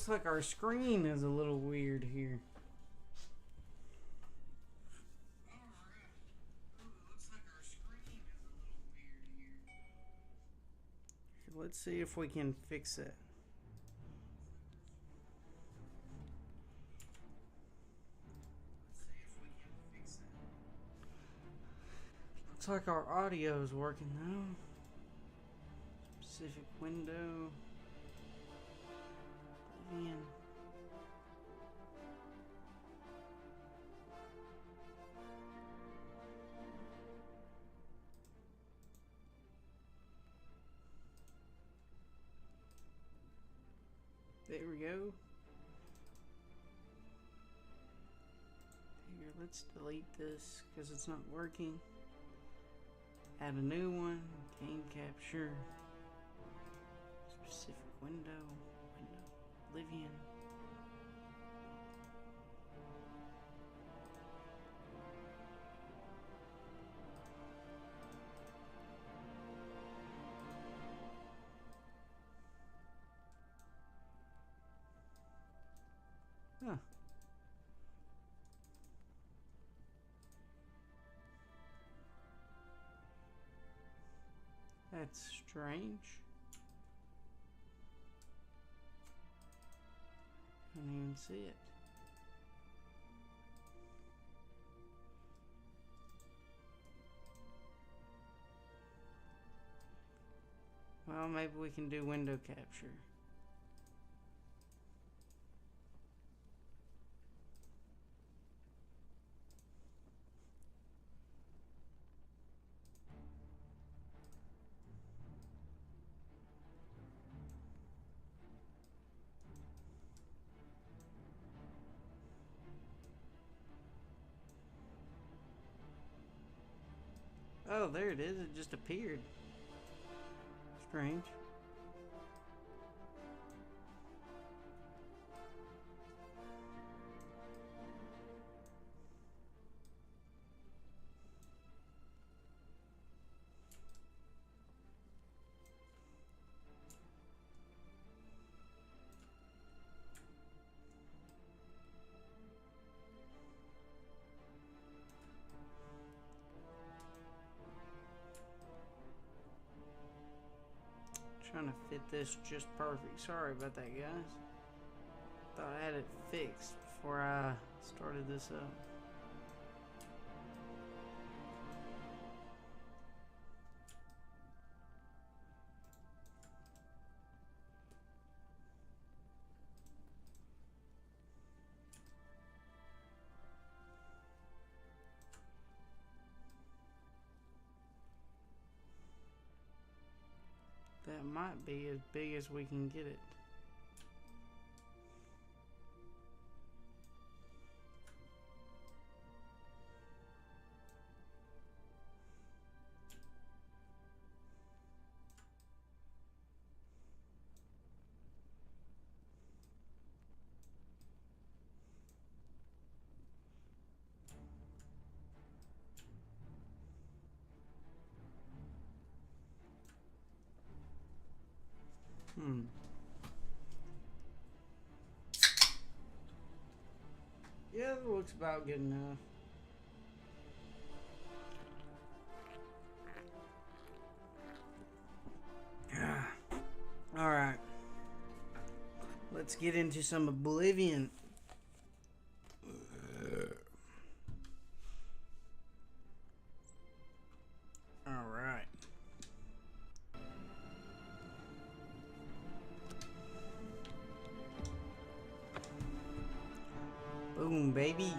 looks like our screen is a little weird here. Let's see if we can fix it. Looks like our audio is working though. Specific window. Oblivion. There we go. Here, let's delete this because it's not working. Add a new one. Game capture. Specific window. Oblivion. Huh. That's strange. Can't even see it. Well, maybe we can do window capture. Oh, there it is. It just appeared. Strange. Trying to fit this just perfect. Sorry about that, guys. Thought I had it fixed before I started this up. That might be as big as we can get it. Yeah, it looks about good enough. Alright. Let's get into some Oblivion. Alright. Boom, baby.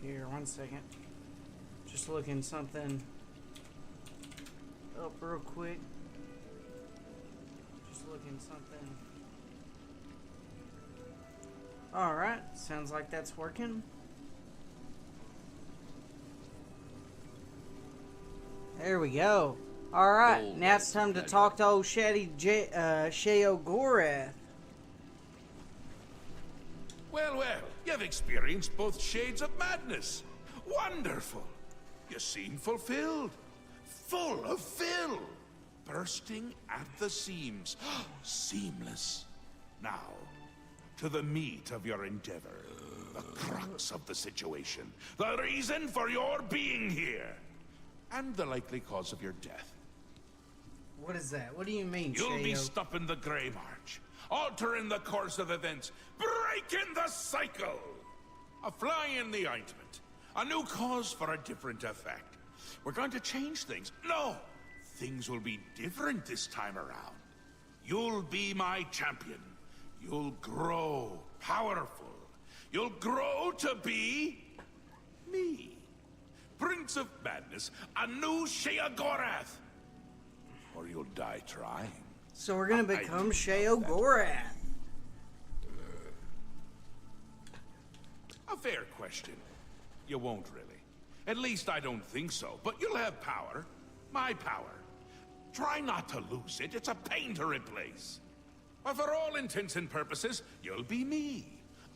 Here, 1 second. Just looking something up real quick. Looking something. Alright, sounds like that's working. There we go. Alright, now it's time to talk to old Sheo Gorath. Well, you've experienced both shades of madness. Wonderful. You seem fulfilled. Full of fill. Bursting at the seams. Seamless. Now, to the meat of your endeavor. The crux of the situation. The reason for your being here. And the likely cause of your death. What is that? What do you mean, You'll be Sheo? stopping the Grey March. Altering the course of events. Breaking the cycle. A fly in the ointment. A new cause for a different effect. We're going to change things. No! Things will be different this time around. You'll be my champion. You'll grow powerful. You'll grow to be... me. Prince of Madness. A new Shea Gorath. Or you'll die trying. So we're gonna become Sheo Gorath. A fair question. You won't really. At least I don't think so. But you'll have power. My power. Try not to lose it. It's a pain to replace. But for all intents and purposes, you'll be me.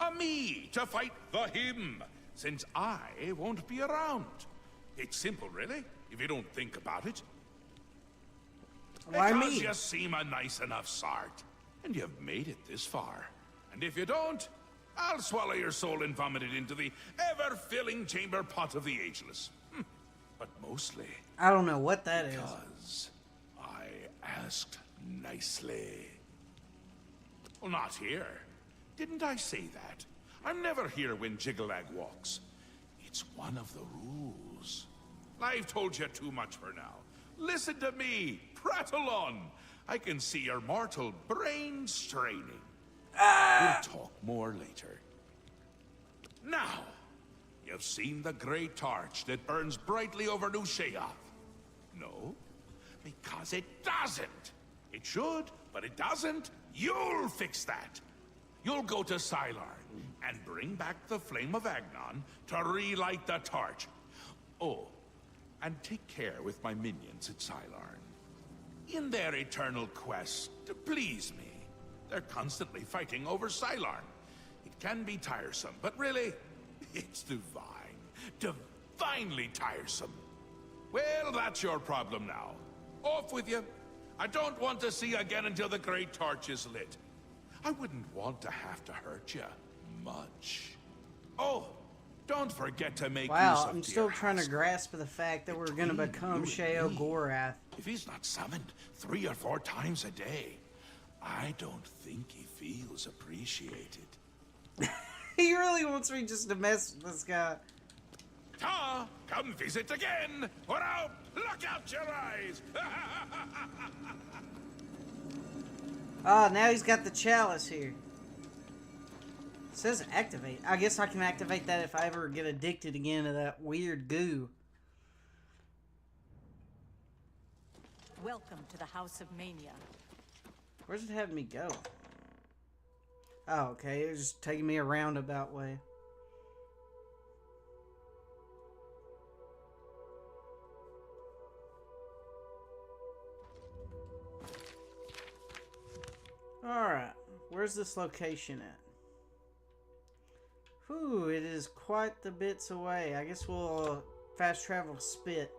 A me to fight the him. Since I won't be around. It's simple, really, if you don't think about it. Why because me? you seem a nice enough sort. And you've made it this far. And if you don't, I'll swallow your soul and vomit it into the ever-filling chamber pot of the ageless. But mostly... I don't know what that is. because I asked nicely. Well, not here. Didn't I say that? I'm never here when Jiggalag walks. It's one of the rules. I've told you too much for now. Listen to me. Prattle on. I can see your mortal brain straining. We'll talk more later. Now, you've seen the great torch that burns brightly over New Shea. No, because it doesn't. It should, but it doesn't. You'll fix that. You'll go to Sylarn and bring back the flame of Agnon to relight the torch. Oh, and take care with my minions at Sylarn. In their eternal quest to please me, they're constantly fighting over Sylarn. It can be tiresome, but really, it's divine. Divinely tiresome. Well, that's your problem now. Off with you. I don't want to see you again until the great torch is lit. I wouldn't want to have to hurt you much. Oh, don't forget to make use Wow, of I'm still trying to Deerhast. grasp the fact that we're gonna Between become you Sheo and me, Gorath. If he's not summoned 3 or 4 times a day, I don't think he feels appreciated. He really wants me just to mess with this guy. Ta! Come visit again, or I'll pluck out your eyes! Ah, now he's got the chalice here. It says activate. I guess I can activate that if I ever get addicted again to that weird goo. Welcome to the House of Mania. Where's it having me go? Oh, okay. It was just taking me a roundabout way. Alright. Where's this location at? Whew, it is quite the bits away. I guess we'll fast travel split.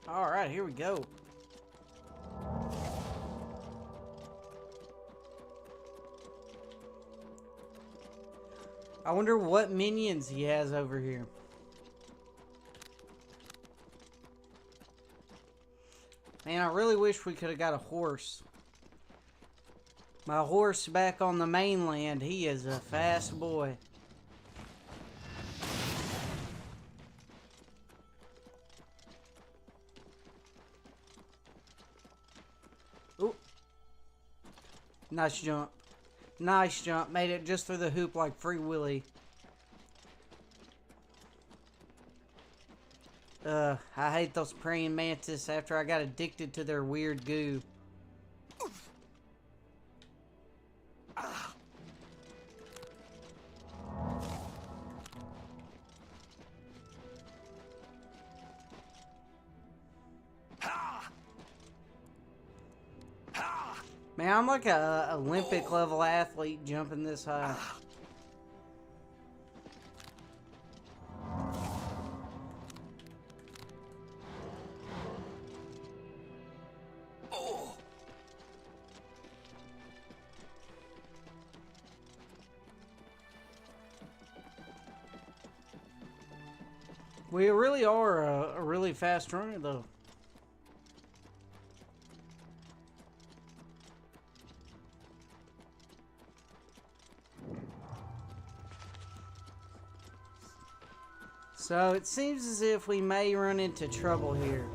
Alright, here we go. I wonder what minions he has over here. Man, I really wish we could have got a horse. My horse back on the mainland, he is a fast boy. Ooh. Nice jump. Nice jump. Made it just through the hoop like Free Willy. I hate those praying mantis after I got addicted to their weird goo. Man, I'm like a Olympic level athlete jumping this high. We really are a really fast runner, though. So it seems as if we may run into trouble here.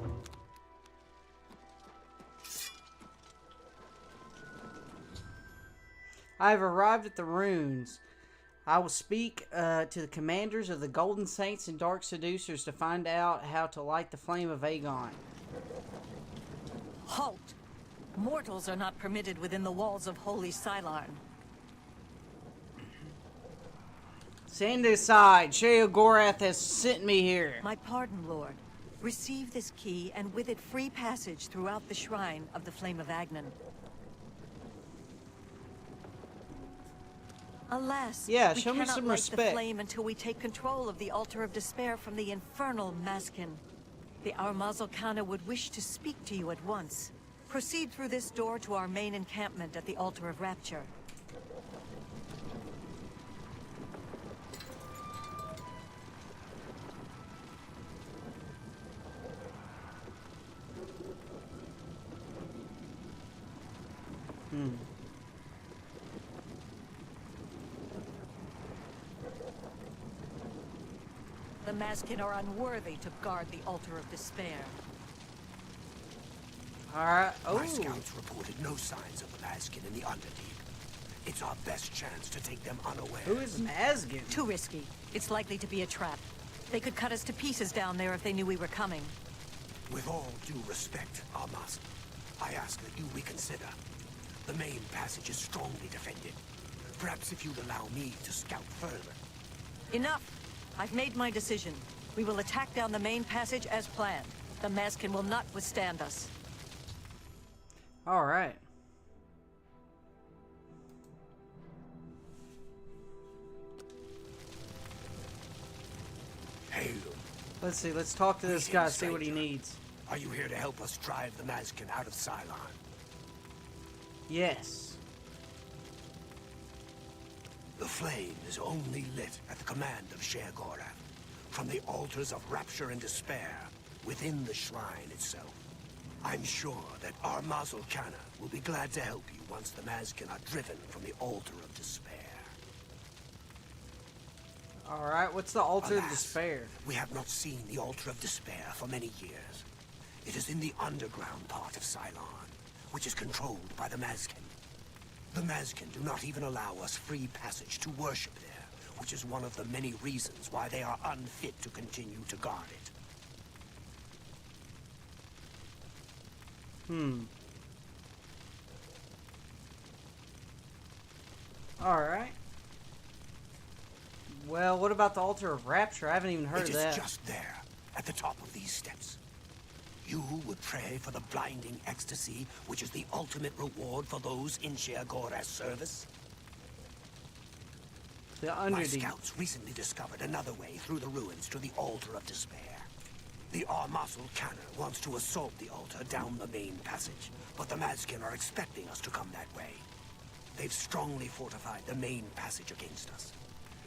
I have arrived at the ruins. I will speak to the commanders of the Golden Saints and Dark Seducers to find out how to light the flame of Aegon. Halt! Mortals are not permitted within the walls of Holy Silarn. Stand aside. Sheogorath has sent me here. My pardon, Lord. Receive this key, and with it free passage throughout the shrine of the Flame of Agnan. Alas, yeah, we show me cannot some light respect. the flame until we take control of the Altar of Despair from the infernal Maskin. The Armazel Kana would wish to speak to you at once. Proceed through this door to our main encampment at the Altar of Rapture. The Maskin are unworthy to guard the Altar of Despair. Alright. Oh. My scouts reported no signs of the Maskin in the Underdeep. It's our best chance to take them unaware. Who is Mazgin? Too risky. It's likely to be a trap. They could cut us to pieces down there if they knew we were coming. With all due respect, Armas, I ask that you reconsider. The main passage is strongly defended. Perhaps if you'd allow me to scout further. Enough! I've made my decision. We will attack down the main passage as planned. The Maskin will not withstand us. Alright. Hail. Let's see. Let's talk to this guy, see what he needs. Are you here to help us drive the Maskin out of Cylon? Yes. The flame is only lit at the command of Sheogorath, from the altars of rapture and despair within the shrine itself. I'm sure that Armazel Kana will be glad to help you once the Maskin are driven from the altar of despair. Alright, what's the Altar of Alas, Despair? We have not seen the altar of despair for many years. It is in the underground part of Cylon, which is controlled by the Maskin. The Maskin do not even allow us free passage to worship there, which is one of the many reasons why they are unfit to continue to guard it. Alright. Well, what about the Altar of Rapture? I haven't even heard It of is that. just there, at the top of these steps. You would pray for the blinding ecstasy, which is the ultimate reward for those in Sheogorath's service. The My Underdeep. scouts recently discovered another way through the ruins to the Altar of Despair. The Armazel Kana wants to assault the altar down the main passage, but the Maskin are expecting us to come that way. They've strongly fortified the main passage against us.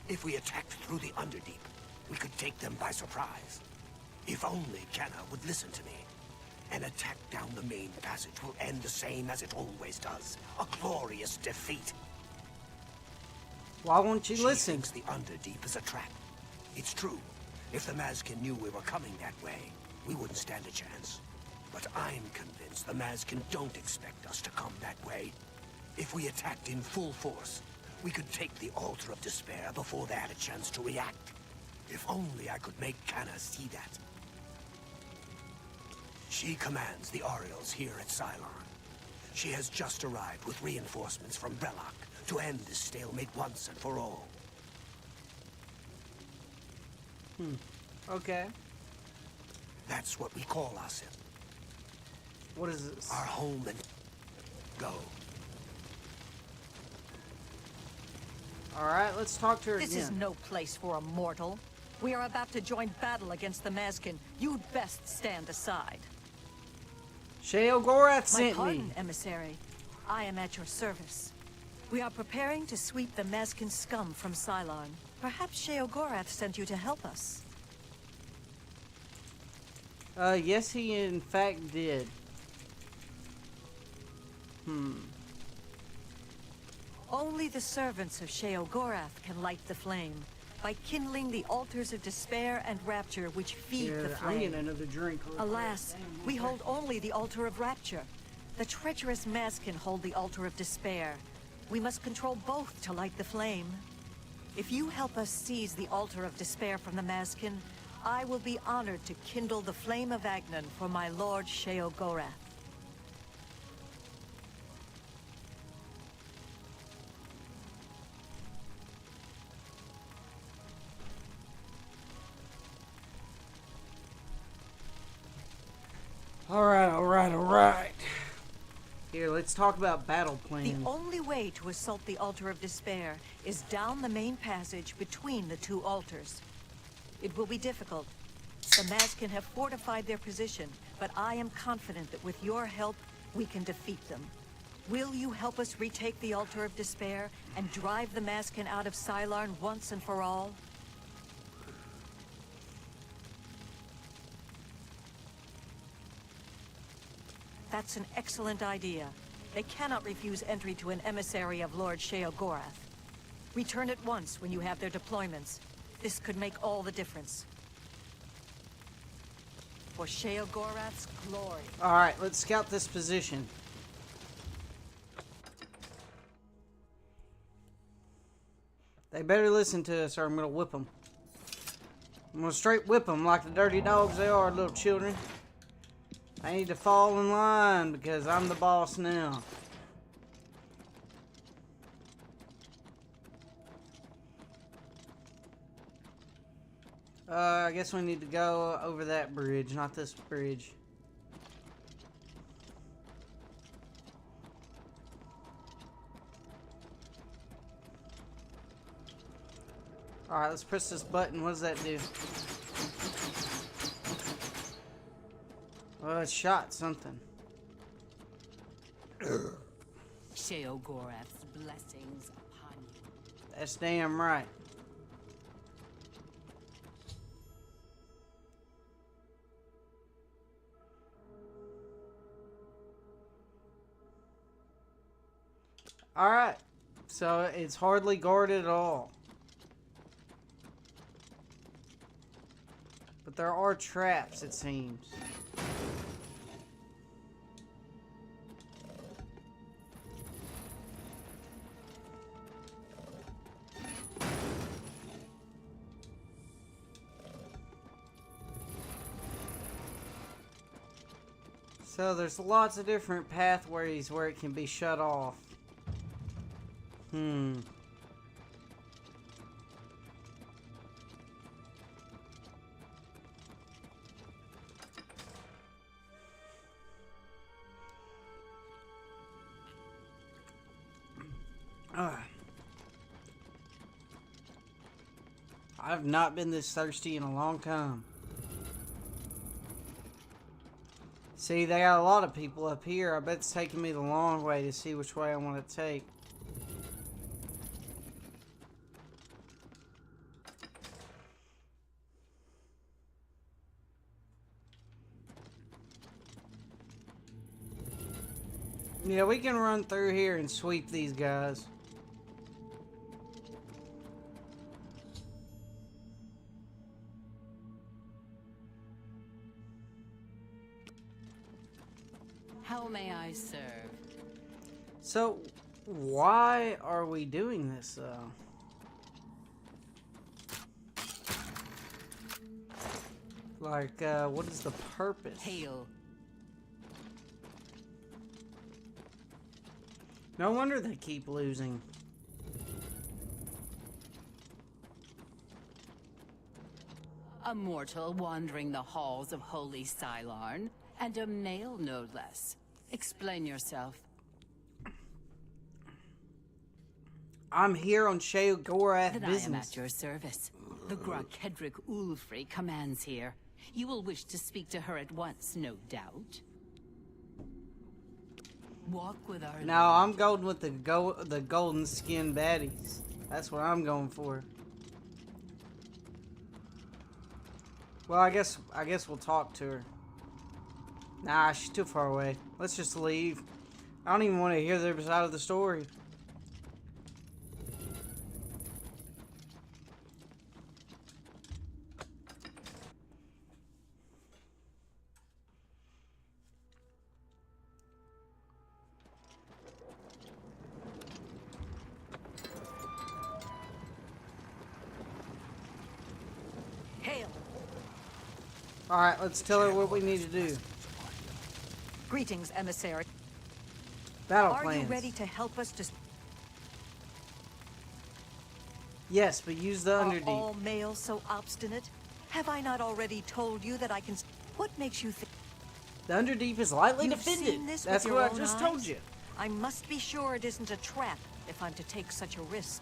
If we attacked through the Underdeep, we could take them by surprise. If only Kana would listen to me. An attack down the main passage will end the same as it always does. A glorious defeat. Why won't you She listen? thinks the Underdeep is a trap. It's true. If the Maskin knew we were coming that way, we wouldn't stand a chance. But I'm convinced the Maskin don't expect us to come that way. If we attacked in full force, we could take the Altar of Despair before they had a chance to react. If only I could make Kana see that. She commands the Orioles here at Cylon. She has just arrived with reinforcements from Brellock to end this stalemate once and for all. Okay. That's what we call Asim. What is this? Our home and go. Alright, let's talk to her This again. is no place for a mortal. We are about to join battle against the Mazkin. You'd best stand aside. Sheogorath My sent pardon, me. emissary. I am at your service. We are preparing to sweep the Mazkin scum from Cylon. Perhaps Sheogorath sent you to help us. Yes, he in fact did. Only the servants of Sheogorath can light the flame, by kindling the altars of despair and rapture which feed the I'm flame. getting another drink. real quick. Alas, we hold only the altar of rapture. The treacherous Mazkin hold the altar of despair. We must control both to light the flame. If you help us seize the altar of despair from the Mazkin, I will be honored to kindle the flame of Agnan for my lord Sheogorath. Alright. Here, let's talk about battle The plans. only way to assault the altar of despair is down the main passage between the two altars. It will be difficult. The Mazkin have fortified their position, but I am confident that with your help, we can defeat them. Will you help us retake the altar of despair and drive the Mazkin out of Cylon once and for all? That's an excellent idea. They cannot refuse entry to an emissary of Lord Sheogorath. Return at once when you have their deployments. This could make all the difference. For Sheogorath's glory. Alright, let's scout this position. They better listen to us or I'm gonna whip them. I'm gonna straight whip them like the dirty dogs they are, little children. I need to fall in line because I'm the boss now. I guess we need to go over that bridge, not this bridge. Alright, let's press this button. What does that do? Oh, it shot something. Sheogorath's blessings upon you. That's damn right. Alright. So it's hardly guarded at all. But there are traps, it seems. So there's lots of different pathways where it can be shut off. I've not been this thirsty in a long time. See, they got a lot of people up here. I bet it's taking me the long way to see which way I want to take. Yeah, we can run through here and sweep these guys. How may I serve? So, why are we doing this, though? Like, what is the purpose? Hail, No wonder they keep losing. A mortal wandering the halls of Holy Cylarn, and a male no less. Explain yourself. I'm here on Sheogorath Then I am business. at your service. The Grog Kedrick Ulfri commands here. You will wish to speak to her at once, no doubt. Walk with our No, I'm going with the golden skin baddies. That's what I'm going for. Well, I guess we'll talk to her. Nah, she's too far away. Let's just leave. I don't even want to hear their side of the story. Hail! Alright, let's tell her what we need to do. Greetings, emissary. Battle Are plans. you ready to help us to... Yes, but use the Are underdeep. all males so obstinate? Have I not already told you that I can... What makes you think... The underdeep is lightly You've defended. seen this with That's your what I own just eyes? told you. I must be sure it isn't a trap if I'm to take such a risk.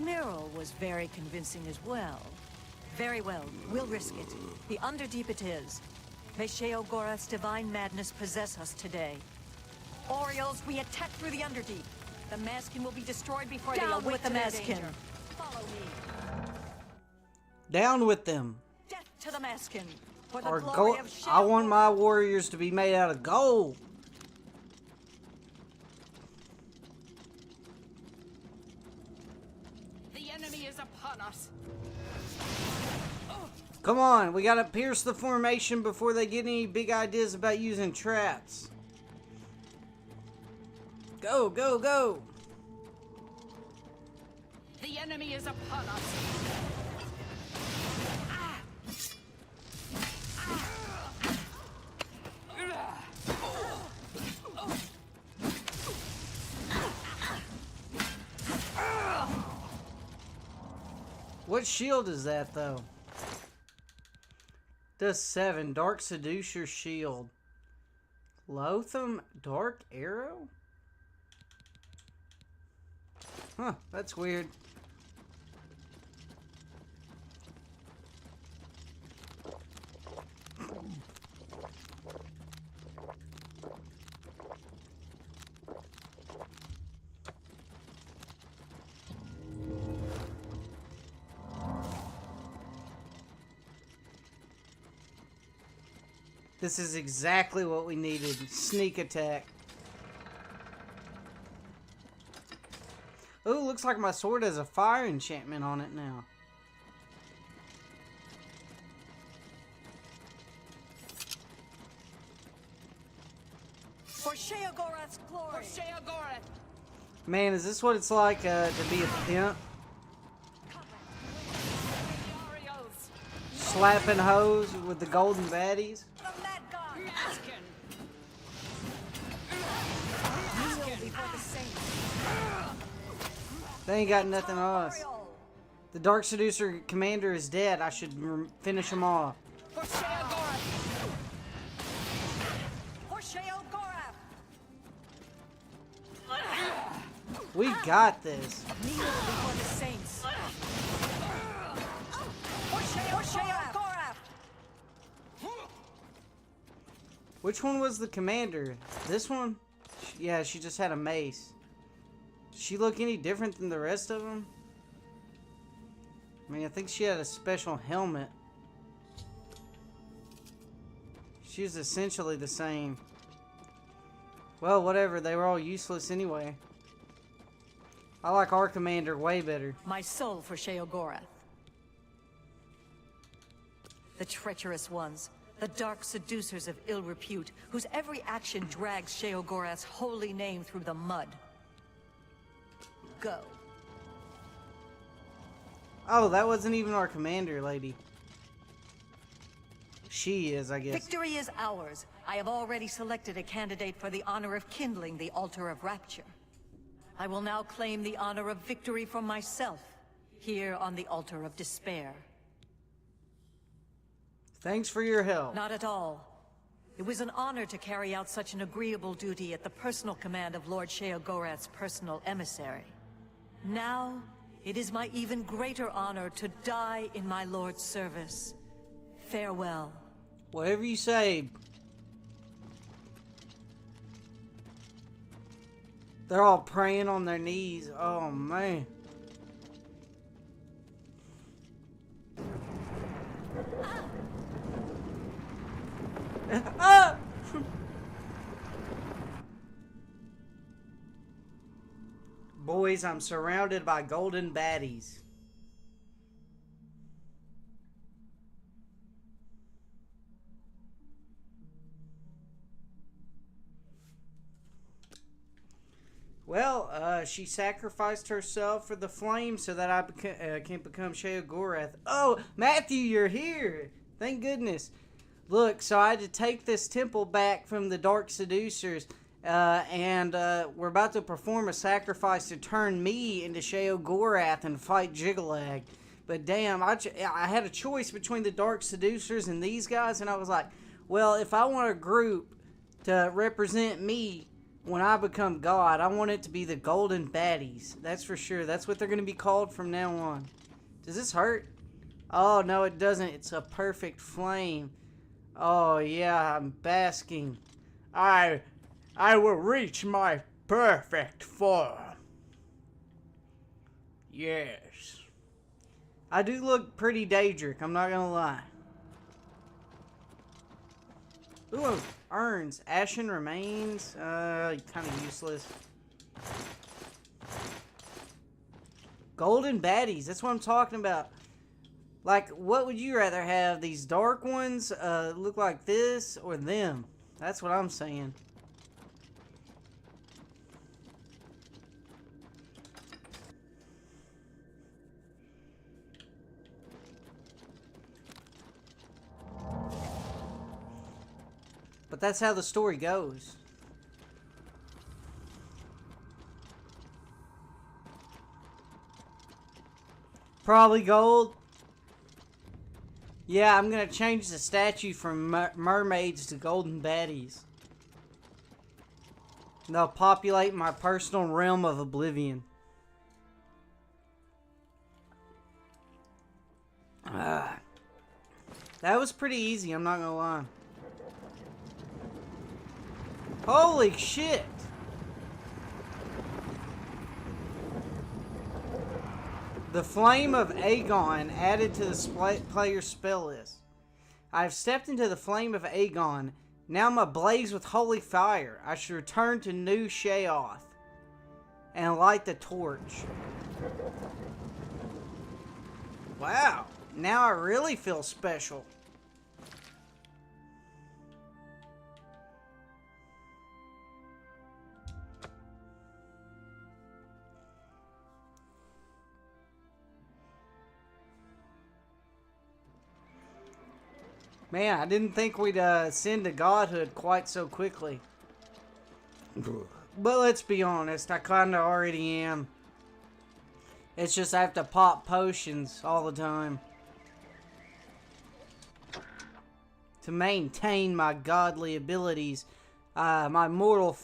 Meryl was very convincing as well. Very well, we'll risk it. The Underdeep it is. May Sheogorath's divine madness possess us today. Orioles, we attack through the Underdeep. The Maskin will be destroyed before they awake with the Maskin. Follow me. Down with them. Death to the Maskin. For the Or glory gold. of I want Sheogorath. my warriors to be made out of gold. The enemy is upon us. Come on, we gotta pierce the formation before they get any big ideas about using traps. Go, go, go. The enemy is upon us. What shield is that, though? Does 7. Dark Seducer Shield. Lotham Dark Arrow? Huh, that's weird. This is exactly what we needed. Sneak attack. Ooh, looks like my sword has a fire enchantment on it now. For Sheogorath's glory. For Sheogorath. Man, is this what it's like to be a pimp? The Orioles. Slapping hoes with the golden baddies? The Mad God. Maskin. Kneel before the saints. They ain't got nothing on us. Oriole. The Dark Seducer commander is dead. I should finish him off. For Sheogorath. For Sheogorath. We got this. Kneel before the saints. For Sheogorath. Which one was the commander? This one? Yeah, she just had a mace. Does she look any different than the rest of them? I mean, I think she had a special helmet. She was essentially the same. Well, whatever. They were all useless anyway. I like our commander way better. My soul for Sheogorath. The treacherous ones, the dark seducers of ill repute, whose every action drags Sheogorath's holy name through the mud. Go. Oh, that wasn't even our commander, lady. She is, I guess. Victory is ours. I have already selected a candidate for the honor of kindling the altar of rapture. I will now claim the honor of victory for myself, here on the altar of despair. Thanks for your help. Not at all. It was an honor to carry out such an agreeable duty at the personal command of Lord Sheogorath's personal emissary. Now, it is my even greater honor to die in my lord's service. Farewell. Whatever you say. They're all praying on their knees. Oh, man. Ah! Boys, I'm surrounded by golden baddies. Well, she sacrificed herself for the flame so that I can become Sheogorath. Oh, Matthew, you're here. Thank goodness. Look, so I had to take this temple back from the Dark Seducers, and we're about to perform a sacrifice to turn me into Sheogorath and fight Jiggalag. But damn, I had a choice between the Dark Seducers and these guys, and I was like, well, if I want a group to represent me when I become God, I want it to be the Golden Baddies. That's for sure. That's what they're going to be called from now on. Does this hurt? Oh, no, it doesn't. It's a perfect flame. Oh, yeah, I'm basking. I will reach my perfect form. Yes. I do look pretty Daedric, I'm not gonna lie. Ooh, urns. Ashen remains. Kind of useless. Golden baddies, that's what I'm talking about. Like, what would you rather have? These dark ones look like this, or them? That's what I'm saying. But that's how the story goes. Probably gold. Yeah, I'm gonna change the statue from mermaids to golden baddies. They'll populate my personal realm of Oblivion. That was pretty easy, I'm not gonna lie. Holy shit! The Flame of Aegon added to the player's spell list. I have stepped into the Flame of Aegon. Now I'm ablaze with holy fire. I should return to New Sheoth and light the torch. Wow, now I really feel special. Man, I didn't think we'd ascend to Godhood quite so quickly. But let's be honest, I kinda already am. It's just I have to pop potions all the time to maintain my godly abilities. My mortal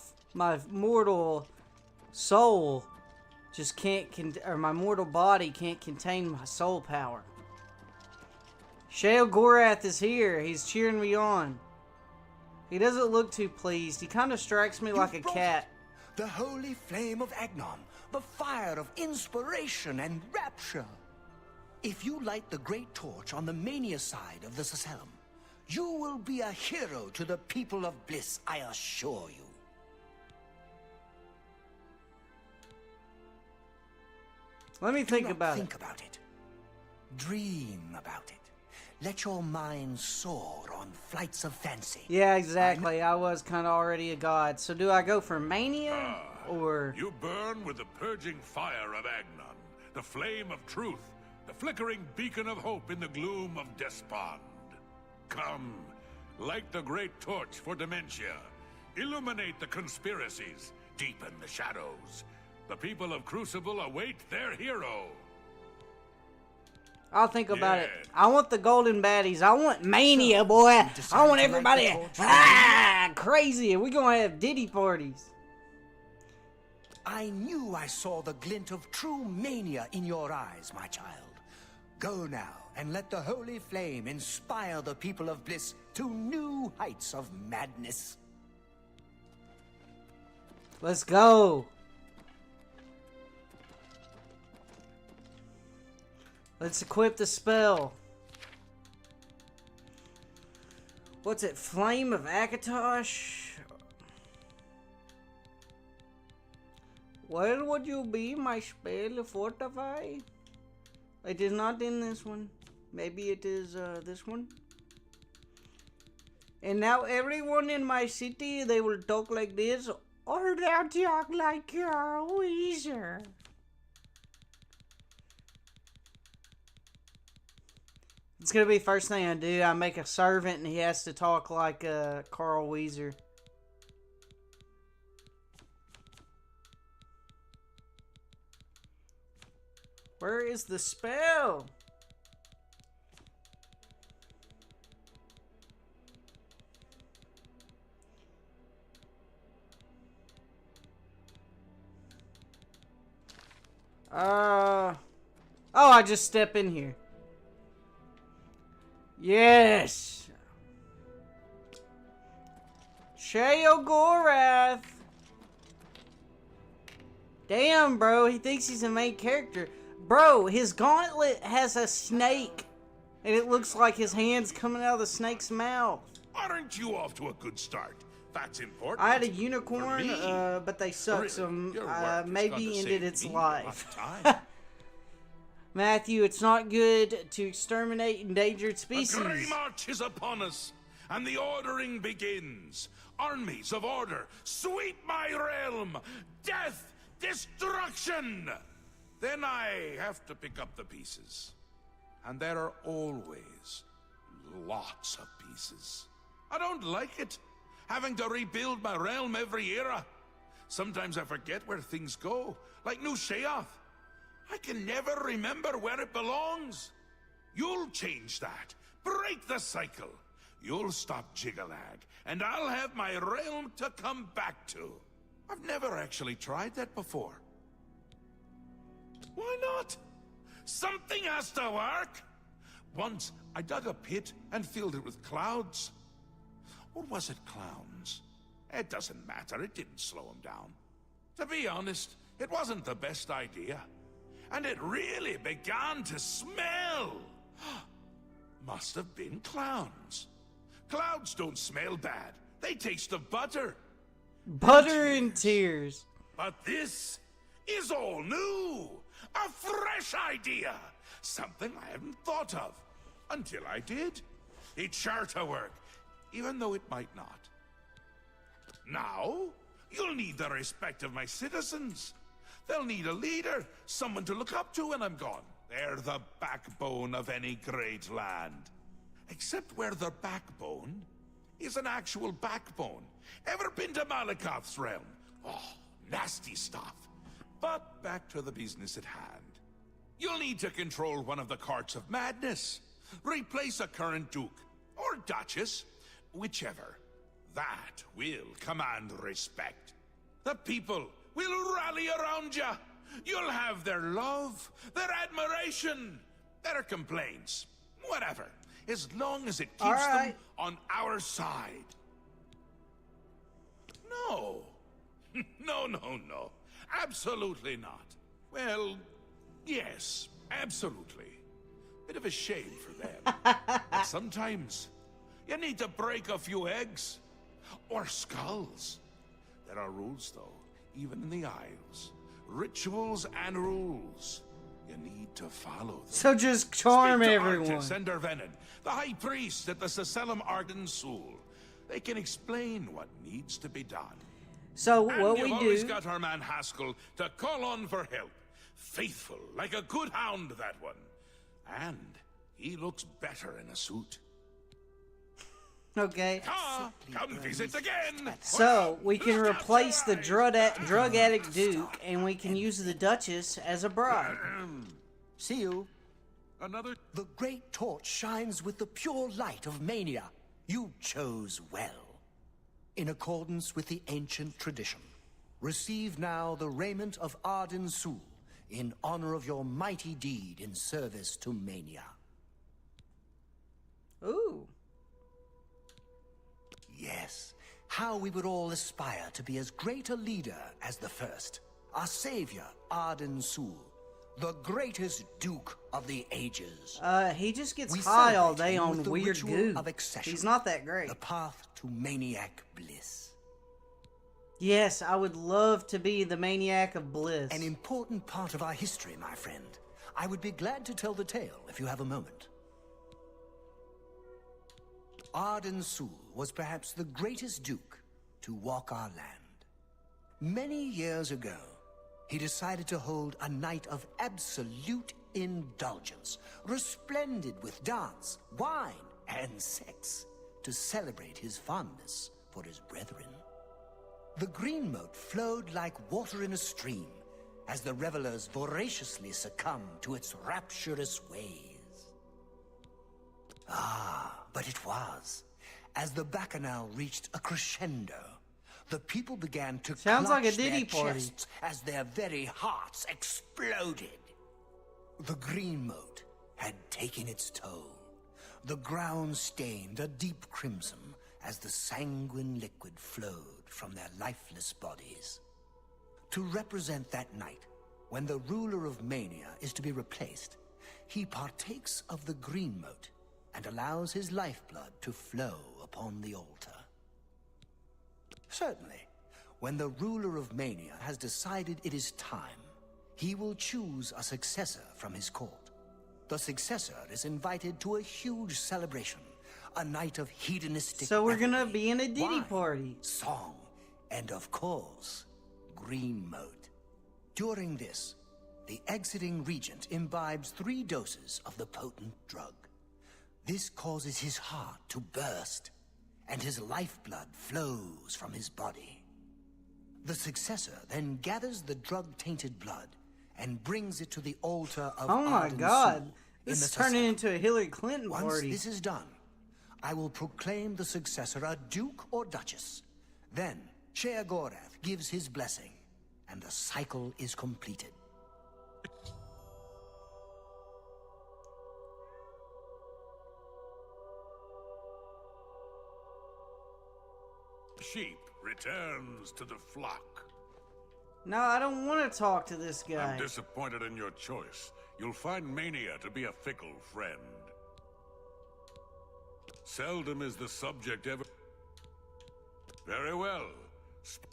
soul just can't, or my mortal body can't contain my soul power. Sheogorath is here. He's cheering me on. He doesn't look too pleased. He kind of strikes me like a cat. The holy flame of Agnon, the fire of inspiration and rapture. If you light the great torch on the mania side of the Sacellum, you will be a hero to the people of Bliss, I assure you. Let me think about it. Think about it. Dream about it. Let your mind soar on flights of fancy. Yeah, exactly. I was kind of already a god. So do I go for mania, or... You burn with the purging fire of Agnon, the flame of truth, the flickering beacon of hope in the gloom of despond. Come, Light the great torch for dementia. Illuminate the conspiracies. Deepen the shadows. The people of Crucible await their hero. I'll think about it. Yeah. I want the golden baddies. I want mania, boy. I want to light everybody the torch crazy. We're gonna have Diddy parties. I knew I saw the glint of true mania in your eyes, my child. Go now and let the holy flame inspire the people of Bliss to new heights of madness. Let's go. Let's equip the spell. What's it? Flame of Akatosh? Where would you be, my spell fortify? It is not in this one. Maybe it is this one. And now everyone in my city, they will talk like this. Or they'll talk like your Weezer. It's gonna be first thing I do. I make a servant and he has to talk like Carl Weezer. Where is the spell? Oh, I just step in here. Yes. Sheogorath. Damn, bro. He thinks he's the main character. Bro, his gauntlet has a snake. And it looks like his hand's coming out of the snake's mouth. Aren't you off to a good start? That's important. I had a unicorn, For me. but they suck, Really, so your work has maybe gone to ended save its me a life. lot of time. Matthew, it's not good to exterminate endangered The species. Grey March is upon us, and the ordering begins. Armies of order, sweep my realm! Death! Destruction! Then I have to pick up the pieces. And there are always lots of pieces. I don't like it, having to rebuild my realm every era. Sometimes I forget where things go, like New Sheoth. I can never remember where it belongs. You'll change that. Break the cycle. You'll stop Jiggalag, and I'll have my realm to come back to. I've never actually tried that before. Why not? Something has to work. Once, I dug a pit and filled it with clouds. Or was it clowns? It doesn't matter. It didn't slow them down. To be honest, it wasn't the best idea. And it really began to smell. Must have been clowns. Clouds don't smell bad. They taste of butter. Butter and tears. But this is all new. A fresh idea. Something I hadn't thought of. Until I did. It's sure to work, even though it might not. Now, you'll need the respect of my citizens. They'll need a leader, someone to look up to when I'm gone. They're the backbone of any great land. Except where their backbone is an actual backbone. Ever been to Malakoth's realm? Oh, nasty stuff. But back to the business at hand. You'll need to control one of the Courts of Madness. Replace a current duke, or duchess, whichever. That will command respect. The people will rally around you. You'll have their love, their admiration, their complaints, whatever. As long as it keeps them on our side. No. No. Absolutely not. Well, yes, absolutely. Bit of a shame for them. But sometimes, you need to break a few eggs. Or skulls. There are rules, though, even in the Isles. Rituals and rules. You need to follow them. So just charm Speak to everyone. Artis and Dervenin, the High Priest at the Seselam Arden Sul. They can explain what needs to be done. So And what you've we always do... got our man Haskell to call on for help. Faithful, like a good hound, that one. And he looks better in a suit. Okay. Ah, come visit again. So, we can replace the drug addict Duke, and we can use the Duchess as a bride. See you. Another. The great torch shines with the pure light of mania. You chose well. In accordance with the ancient tradition, receive now the raiment of Arden Sul in honor of your mighty deed in service to mania. Ooh. Yes, how we would all aspire to be as great a leader as the first. Our savior, Arden Sul, the greatest duke of the ages. He just gets We high all celebrate day him on with the weird ritual goo. of accession, He's not that great. the path to maniac bliss. Yes, I would love to be the maniac of bliss. An important part of our history, my friend. I would be glad to tell the tale if you have a moment. Arden Sul was perhaps the greatest duke to walk our land. Many years ago, he decided to hold a night of absolute indulgence, resplendent with dance, wine, and sex, to celebrate his fondness for his brethren. The green moat flowed like water in a stream as the revelers voraciously succumbed to its rapturous ways. But it was, as the bacchanal reached a crescendo, the people began to Sounds like a clutch their Diddy party. chests as their very hearts exploded. The green moat had taken its toll. The ground stained a deep crimson as the sanguine liquid flowed from their lifeless bodies. To represent that night, when the ruler of mania is to be replaced, he partakes of the green moat and allows his lifeblood to flow upon the altar. Certainly, when the ruler of mania has decided it is time, he will choose a successor from his court. The successor is invited to a huge celebration, a night of hedonistic So we're gonna revelry, be in a Diddy wine, party. song, and of course, green moat. During this, the exiting regent imbibes 3 doses of the potent drug. This causes his heart to burst, and his lifeblood flows from his body. The successor then gathers the drug-tainted blood and brings it to the altar of Oh my Arden god. Sul This in is the turning Sasam. into a Hillary Clinton Once party. this is done, I will proclaim the successor a duke or duchess. Then, Sheogorath gives his blessing, and the cycle is completed. Sheep returns to the flock. No, I don't want to talk to this guy. I'm disappointed in your choice. You'll find mania to be a fickle friend. Seldom is the subject ever... Very well.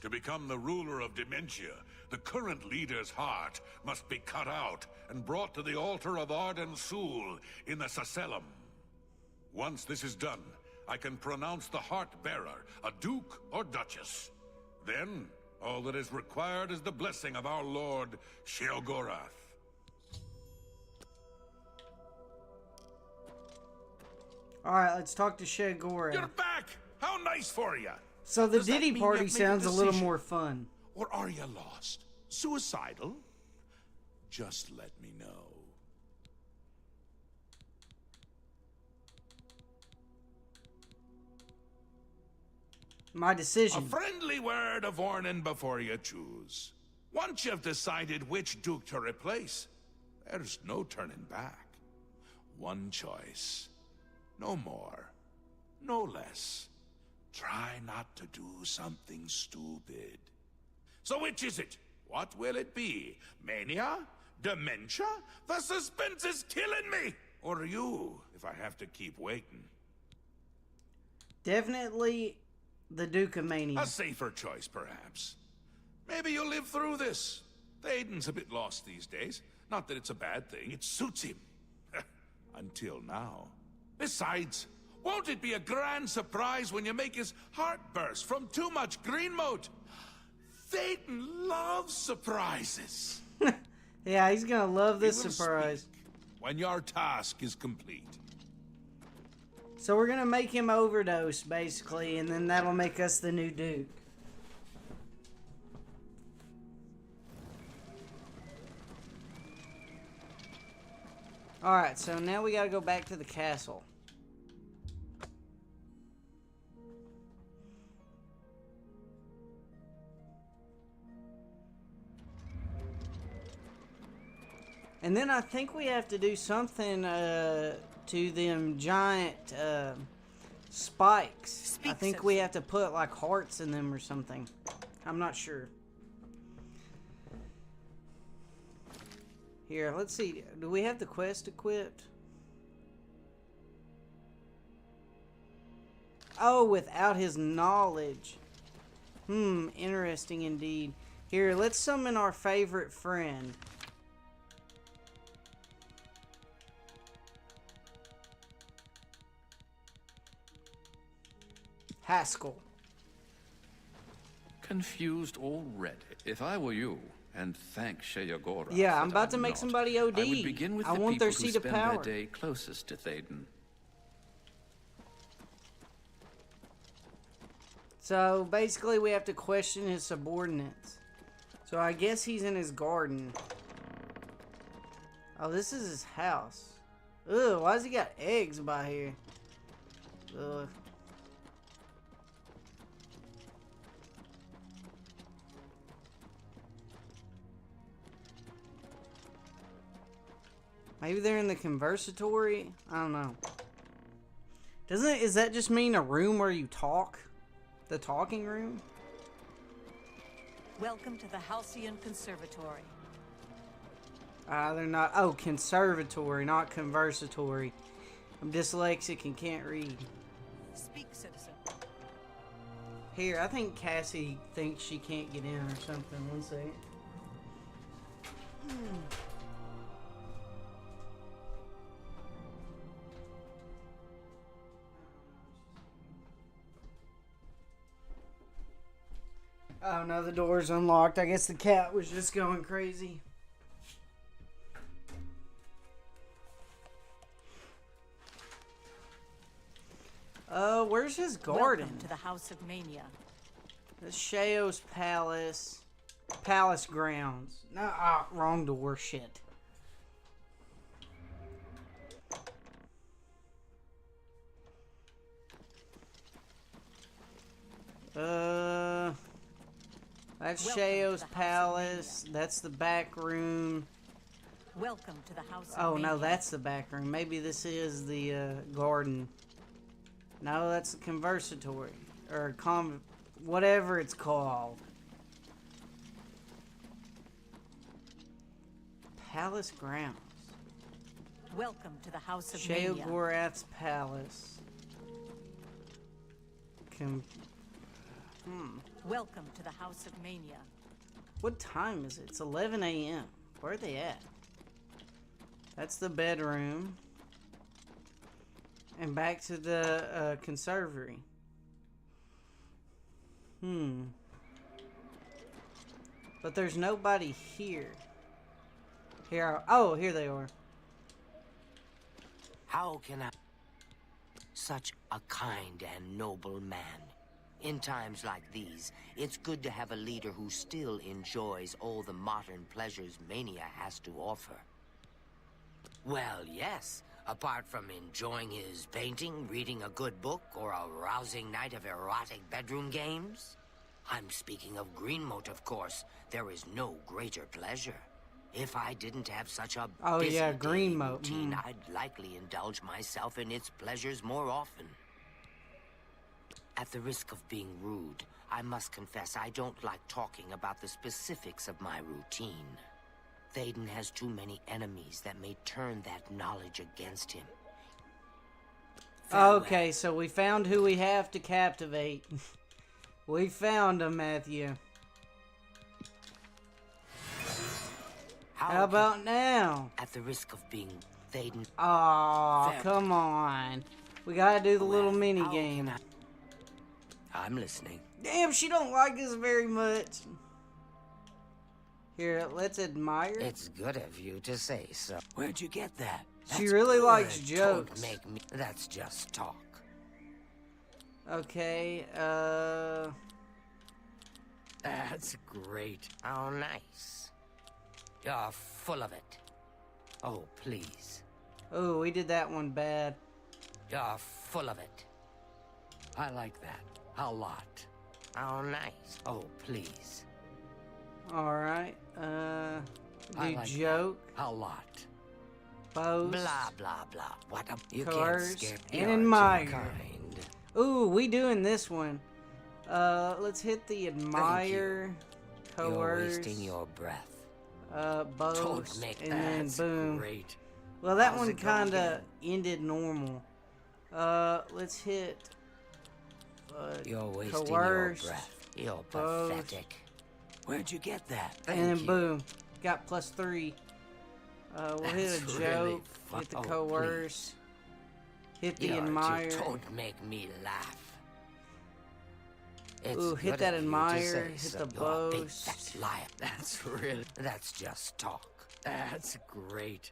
To become the ruler of dementia, the current leader's heart must be cut out and brought to the altar of Arden Sul in the Sasellum. Once this is done, I can pronounce the heart-bearer a duke or duchess. Then, all that is required is the blessing of our lord, Sheogorath. Alright, let's talk to Sheogorath. You're back! How nice for you! So the Does that Diddy mean party you've made a sounds a little decision? more fun. Or are you lost? Suicidal? Just let me know. My A decision. friendly word of warning before you choose. Once you've decided which duke to replace, there's no turning back. One choice. No more. No less. Try not to do something stupid. So which is it? What will it be? Mania? Dementia? The suspense is killing me! Or you, if I have to keep waiting. Definitely the Duke of Mania. A safer choice, perhaps. Maybe you'll live through this. Théoden's a bit lost these days. Not that it's a bad thing, it suits him. Until now. Besides, won't it be a grand surprise when you make his heart burst from too much green moat? Théoden loves surprises. Yeah, he's gonna love this We will surprise. speak when your task is complete. So we're gonna make him overdose, basically, and then that'll make us the new Duke. Alright, so now we gotta go back to the castle. And then I think we have to do something to them giant spikes. I think we have to put like hearts in them or something. I'm not sure. Here, let's see. Do we have the quest equipped? Oh, without his knowledge. Interesting indeed. Here, let's summon our favorite friend. Haskell. Confused already. If I were you, and thank Sheogora. Yeah, I'm about to make somebody OD. I would begin with the want people their seat who of spend power. their day closest to Théoden. So basically we have to question his subordinates. So I guess he's in his garden. Oh, this is his house. Ugh, why has he got eggs by here? Ugh. Maybe they're in the conversatory? I don't know. Is that just mean a room where you talk? The talking room? Welcome to the Halcyon Conservatory. They're not. Oh, conservatory, not conversatory. I'm dyslexic and can't read. Speak, citizen. Here, I think Cassie thinks she can't get in or something. One second. Oh no, the door's unlocked. I guess the cat was just going crazy. Where's his garden? Welcome to the House of Mania. The Sheo's Palace. Palace grounds. No, wrong door. Shit. That's Sheo's Palace. That's the back room. Welcome to the House of Oh Mania. no, that's the back room. Maybe this is the garden. No, that's the conversatory. Or whatever it's called. Palace grounds. Welcome to the House of Mania. Sheogorath's Palace. Welcome to the House of Mania. What time is it? It's 11 a.m. Where are they at? That's the bedroom. And back to the conservatory. But there's nobody here. Here they are. How can I... Such a kind and noble man. In times like these, it's good to have a leader who still enjoys all the modern pleasures Mania has to offer. Well, yes. Apart from enjoying his painting, reading a good book, or a rousing night of erotic bedroom games. I'm speaking of Greenmote, of course. There is no greater pleasure. If I didn't have such a busy Greenmote. routine, I'd likely indulge myself in its pleasures more often. At the risk of being rude, I must confess I don't like talking about the specifics of my routine. Théoden has too many enemies that may turn that knowledge against him. Farewell. Okay, so we found who we have to captivate. We found him, Matthew. How about now? At the risk of being Théoden... Aw, come on. We gotta do the little mini game. I'm listening. Damn, she don't like us very much. Here, let's admire. It's good of you to say so. Where'd you get that? She really likes Don't jokes. make me... That's just talk. Okay, That's great. Oh, nice. You're full of it. Oh, please. oh, we did that one bad. You're full of it. I like that. A lot. Oh, nice. Oh, please. Alright, I do like joke, that. A lot. boast, Blah, blah, blah. What a... You coerce, can't scare... and You're too admire. kind. Ooh, we doing this one. Let's hit the admire, You're coerce, wasting your breath. boast, Don't make and that. then That's boom. great. Well, that How's one it go kinda ended normal. Let's hit, You're wasting coerce, your breath. You're boast. pathetic. Where'd you get that? and then boom, got +3. We'll hit a That's joke, really fun. hit the Oh, coerce, hit the You're too- admire. Don't make me laugh. It's Ooh, hit good that of you to admire, say hit so. the You're a big boast. fat liar. That's really... That's just talk. That's great.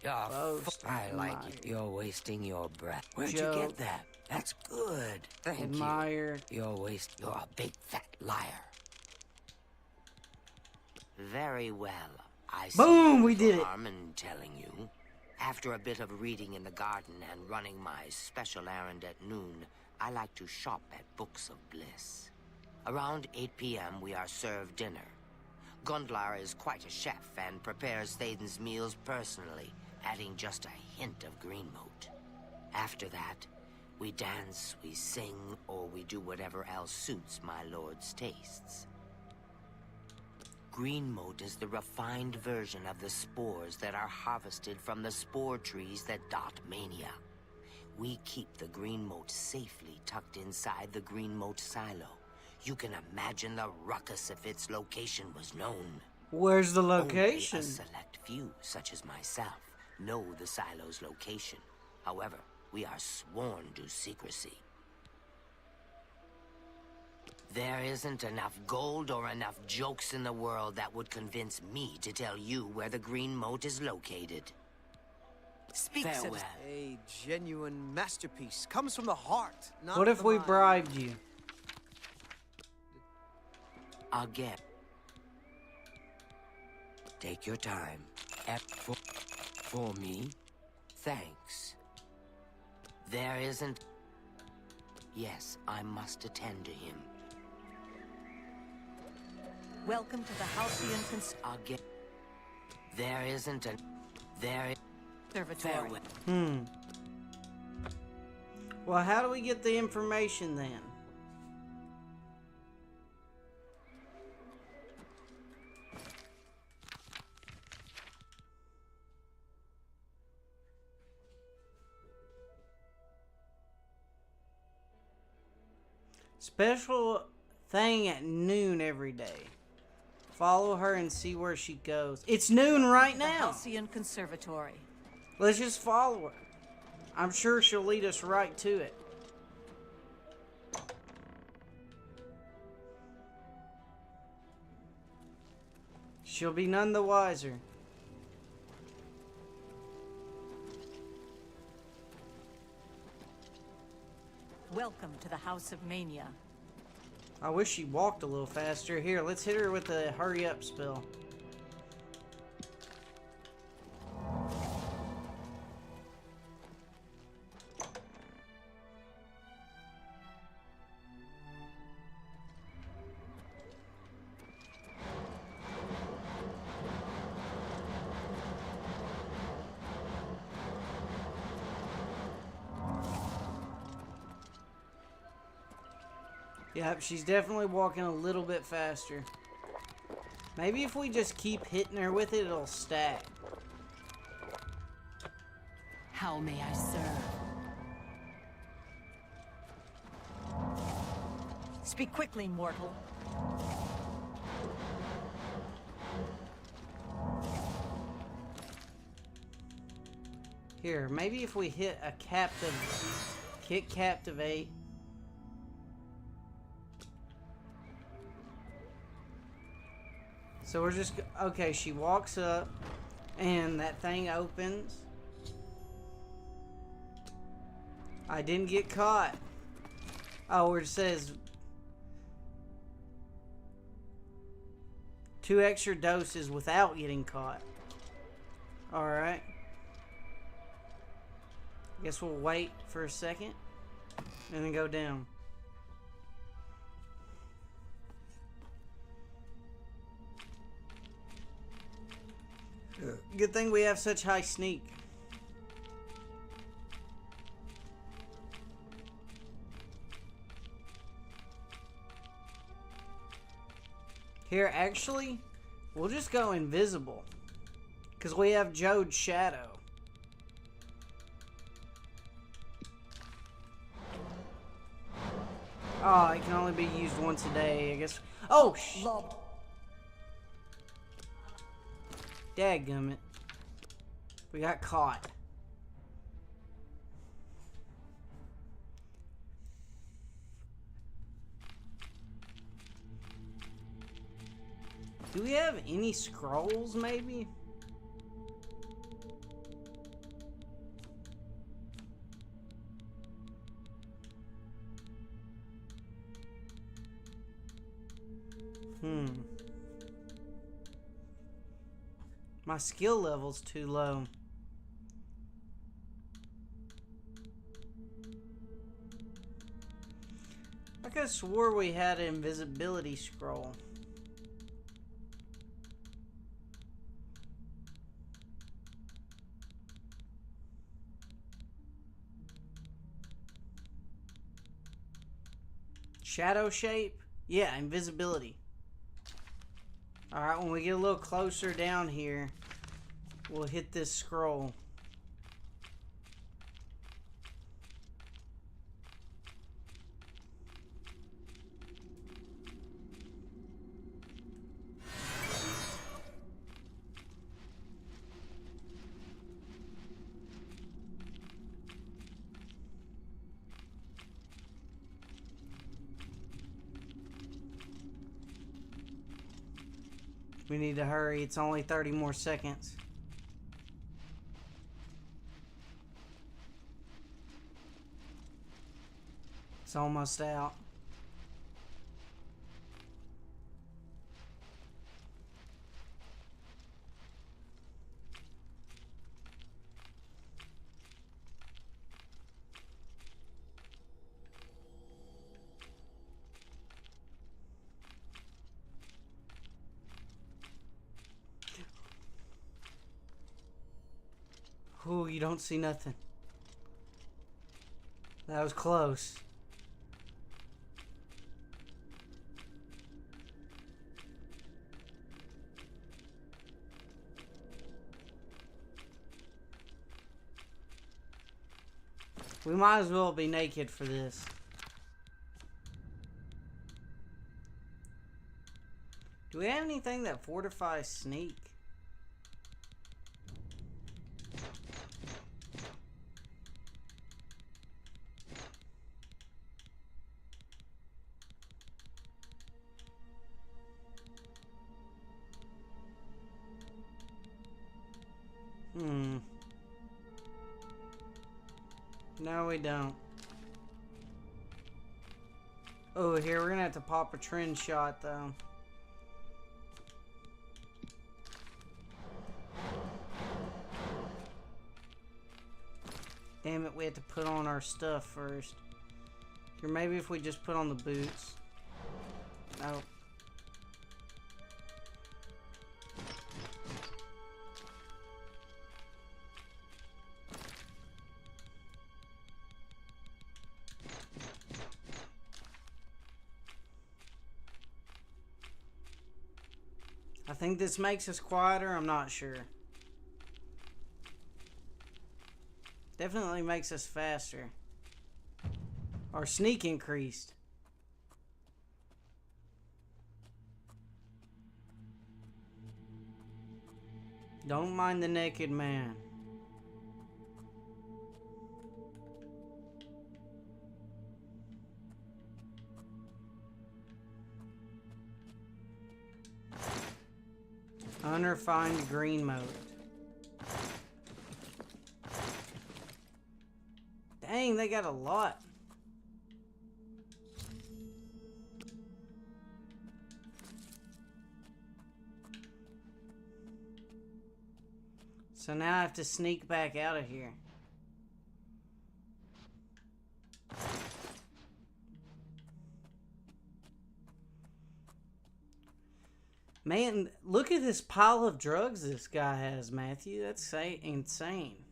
You're Boast, I like admire. it. You're wasting your breath. Where'd you Joke. get that? That's good. Thank Admire. you. You're a big fat liar. Very well. I see Boom, we no did it. harm in telling you. After a bit of reading in the garden and running my special errand at noon, I like to shop at Books of Bliss. Around 8 p.m. we are served dinner. Gundlar is quite a chef and prepares Thaden's meals personally, adding just a hint of green moat. After that, we dance, we sing, or we do whatever else suits my lord's tastes. Green moat is the refined version of the spores that are harvested from the spore trees that dot Mania. We keep the green moat safely tucked inside the green moat silo. You can imagine the ruckus if its location was known. Where's the location? Only a select few, such as myself, know the silo's location. However, we are sworn to secrecy. There isn't enough gold or enough jokes in the world that would convince me to tell you where the green moat is located. Speak, Farewell. citizen. A genuine masterpiece. Comes from the heart, not What if the we mind. bribed you? Again. Take your time. For me? Thanks. There isn't... Yes, I must attend to him. Welcome to the Halcyon Again. There isn't a... There... Conservatory. Farewell. Well, how do we get the information then? Special thing at noon every day. Follow her and see where she goes. It's noon right The now. Halcyon Conservatory. Let's just follow her. I'm sure she'll lead us right to it. She'll be none the wiser. Welcome to the House of Mania. I wish she walked a little faster. Here, let's hit her with the hurry up spell. Yep, she's definitely walking a little bit faster. Maybe if we just keep hitting her with it, it'll stack. How may I serve? Speak quickly, mortal. Here, maybe if we hit a kick captivate. So we're just, okay, she walks up and that thing opens. I didn't get caught. Oh, where it says 2 extra doses without getting caught. Alright. Guess we'll wait for a second and then go down. Good thing we have such high sneak. Here, actually, we'll just go invisible. Because we have Jode's shadow. Oh, it can only be used once a day, I guess. Oh, dadgummit. We got caught. Do we have any scrolls, maybe? My skill level's too low. I could have swore we had an invisibility scroll. Shadow shape? Yeah, invisibility. Alright, when we get a little closer down here, we'll hit this scroll. We need to hurry. It's only 30 more seconds. It's almost out. Ooh, you don't see nothing. That was close. We might as well be naked for this. Do we have anything that fortifies sneak? No, we don't. Oh, here, we're gonna have to pop a trend shot, though. Damn it, we have to put on our stuff first. Or maybe if we just put on the boots. No. I think this makes us quieter, I'm not sure. Definitely makes us faster. Our sneak increased. Don't mind the naked man. Unrefined green mode. Dang, they got a lot. So now I have to sneak back out of here. Man, look at this pile of drugs this guy has, Matthew. That's insane.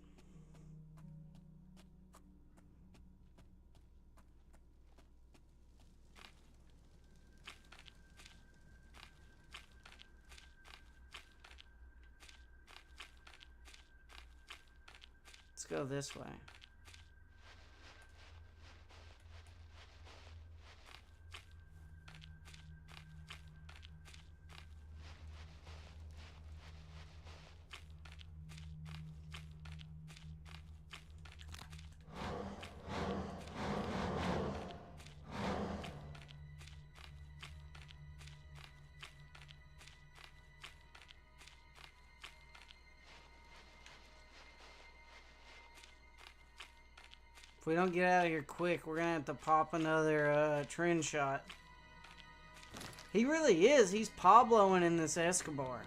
Let's go this way. If we don't get out of here quick, we're gonna have to pop another trend shot. He really is. He's Pabloing in this Escobar.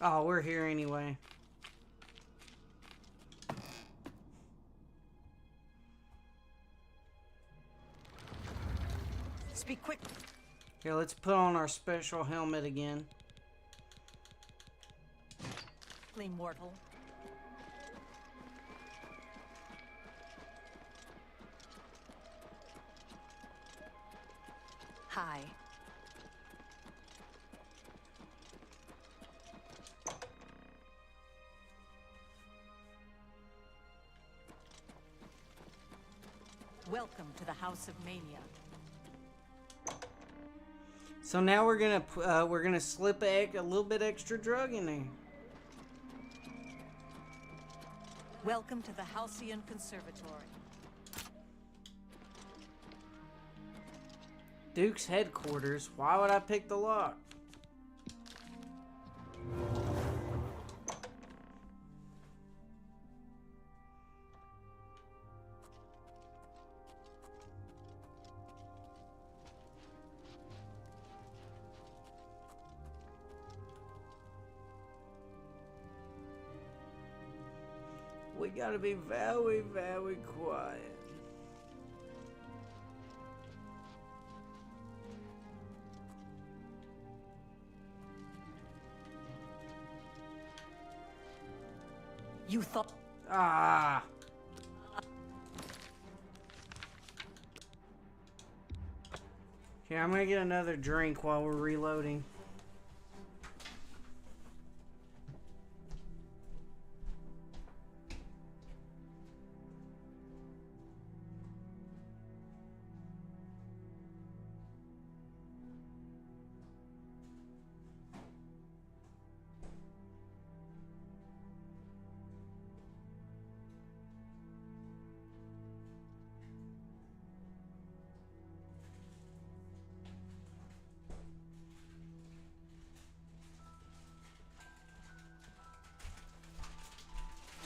Oh, we're here anyway. Speak quick. Here, let's put on our special helmet again. Mortal. Hi. Welcome to the House of Mania. So now we're gonna slip a little bit extra drug in there. Welcome to the Halcyon Conservatory. Duke's headquarters. Why would I pick the lock? We gotta be very, very quiet. You thought... Ah! Here, I'm gonna get another drink while we're reloading.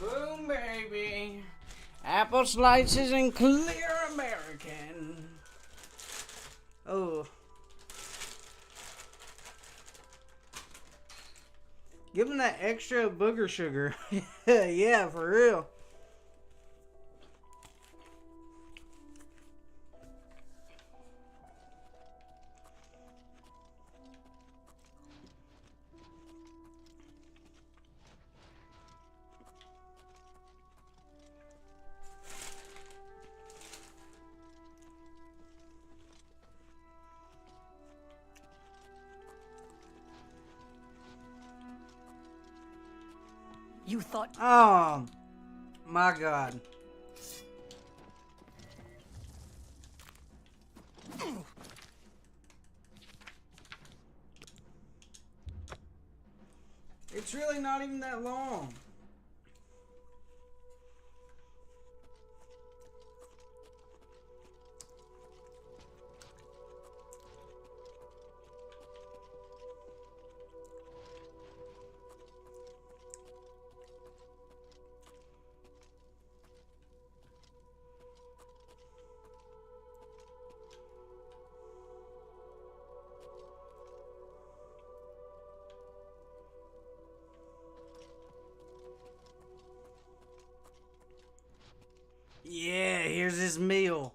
Boom, baby. Apple slices and clear American. Oh. Give him that extra booger sugar. Yeah, for real. You thought... Oh, my God. It's really not even that long. Yeah, here's his meal.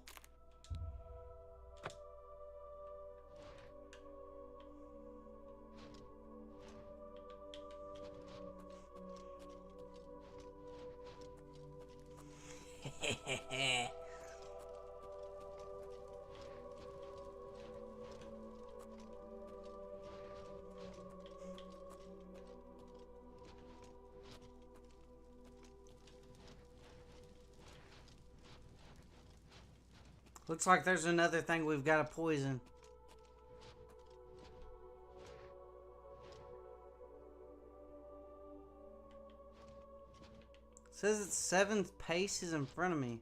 Looks like there's another thing we've got to poison. It says its 7th pace is in front of me.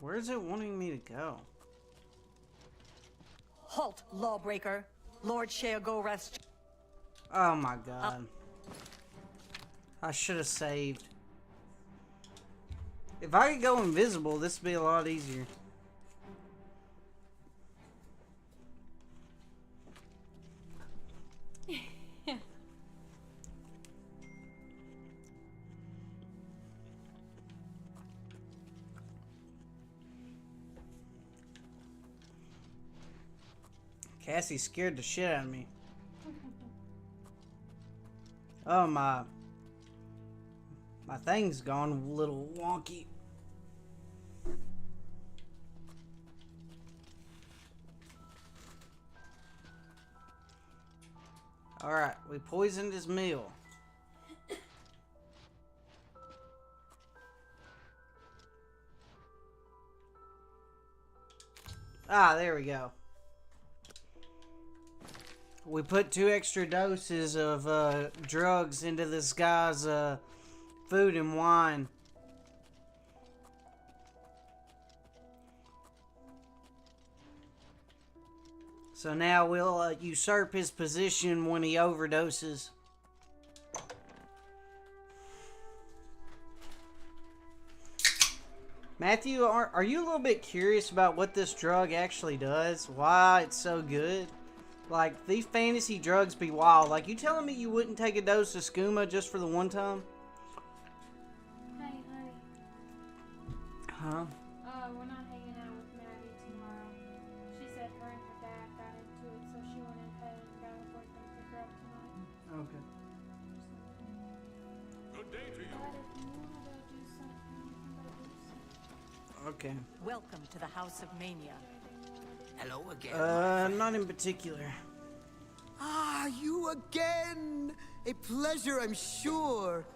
Where is it wanting me to go? Halt, lawbreaker. Lord Sheogorath's... Oh my god. I should have saved. If I could go invisible, this would be a lot easier. Cassie scared the shit out of me. Oh, my thing's gone a little wonky. Alright, we poisoned his meal. Ah, there we go. We put 2 extra doses of drugs into this guy's food and wine. So now we'll usurp his position when he overdoses. Matthew, are you a little bit curious about what this drug actually does? Why it's so good? Like, these fantasy drugs be wild. Like, you telling me you wouldn't take a dose of skooma just for the one time? Hey, honey. Huh? We're not hanging out with Maddie tomorrow. She said her and her dad got into it, so she went ahead and got her boyfriend to pick her up tonight. Okay. Good day to you. But if you want to do something, you can go do something. Okay. Welcome to the House of Mania. Hello again. Not in particular. Ah, you again! A pleasure, I'm sure.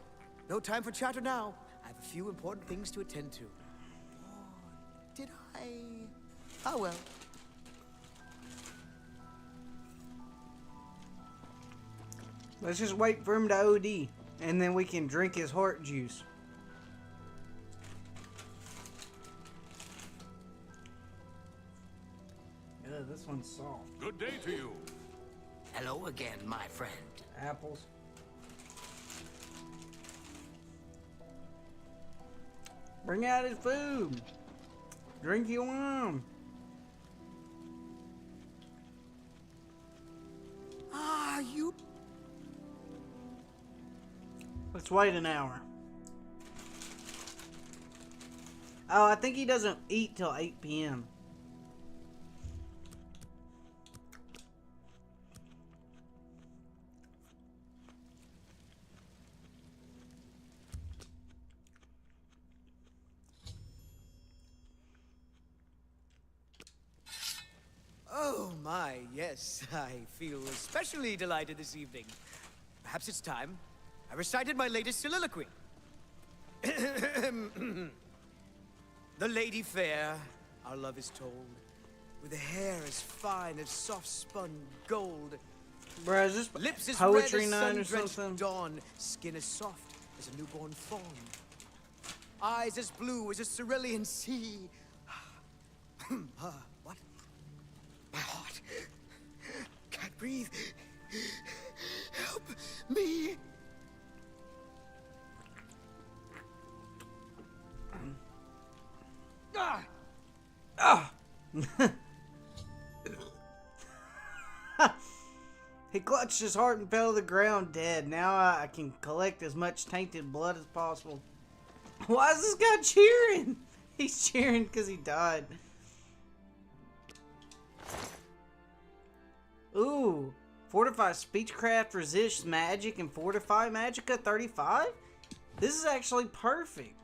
No time for chatter now. I have a few important things to attend to. Or did I? Ah, well. Let's just wait for him to OD, and then we can drink his heart juice. Yeah, this one's soft. Good day to you. Hello again, my friend. Apples. Bring out his food. Drink your wine. Ah, you. Let's wait an hour. Oh, I think he doesn't eat till 8 p.m. Oh my, yes. I feel especially delighted this evening. Perhaps it's time I recited my latest soliloquy. The lady fair, our love is told, with a hair as fine as soft-spun gold, Bruh, is this lips as poetry red as night or sun-drenched something? dawn, skin as soft as a newborn fawn, eyes as blue as a cerulean sea. What? My heart can't breathe. Help me. He clutched his heart and fell to the ground dead. Now I can collect as much tainted blood as possible. Why is this guy cheering? He's cheering because he died. Ooh. Fortify Speechcraft, Resist Magic, and Fortify Magicka 35? This is actually perfect.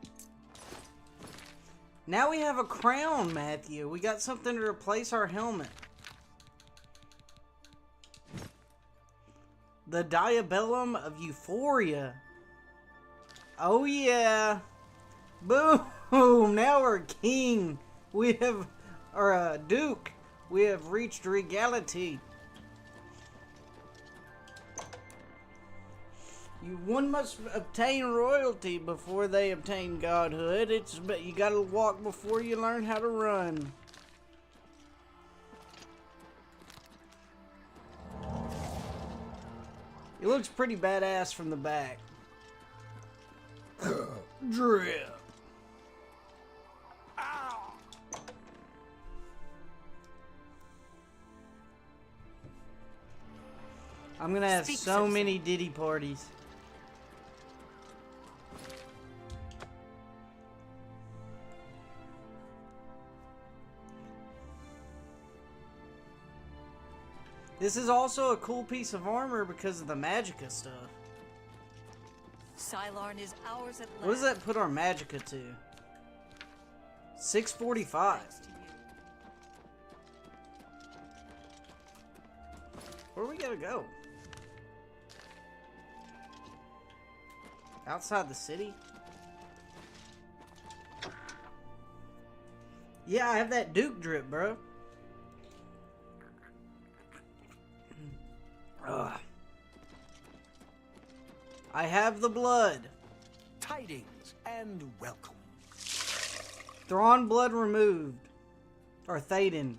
Now we have a crown, Matthew. We got something to replace our helmet. The Diabellum of Euphoria. Oh yeah. Boom. Now we're a king. We have, or a duke. We have reached regality. One must obtain royalty before they obtain godhood. But you gotta walk before you learn how to run. He looks pretty badass from the back. Drip. I'm gonna have so many Diddy parties. This is also a cool piece of armor because of the Magicka stuff. Cylorn is ours at last. What does that put our Magicka to? 645. Where we gotta go? Outside the city? Yeah, I have that Duke drip, bro. Ugh. I have the blood. Tidings and welcome. Thrawn blood removed. Or Thaden.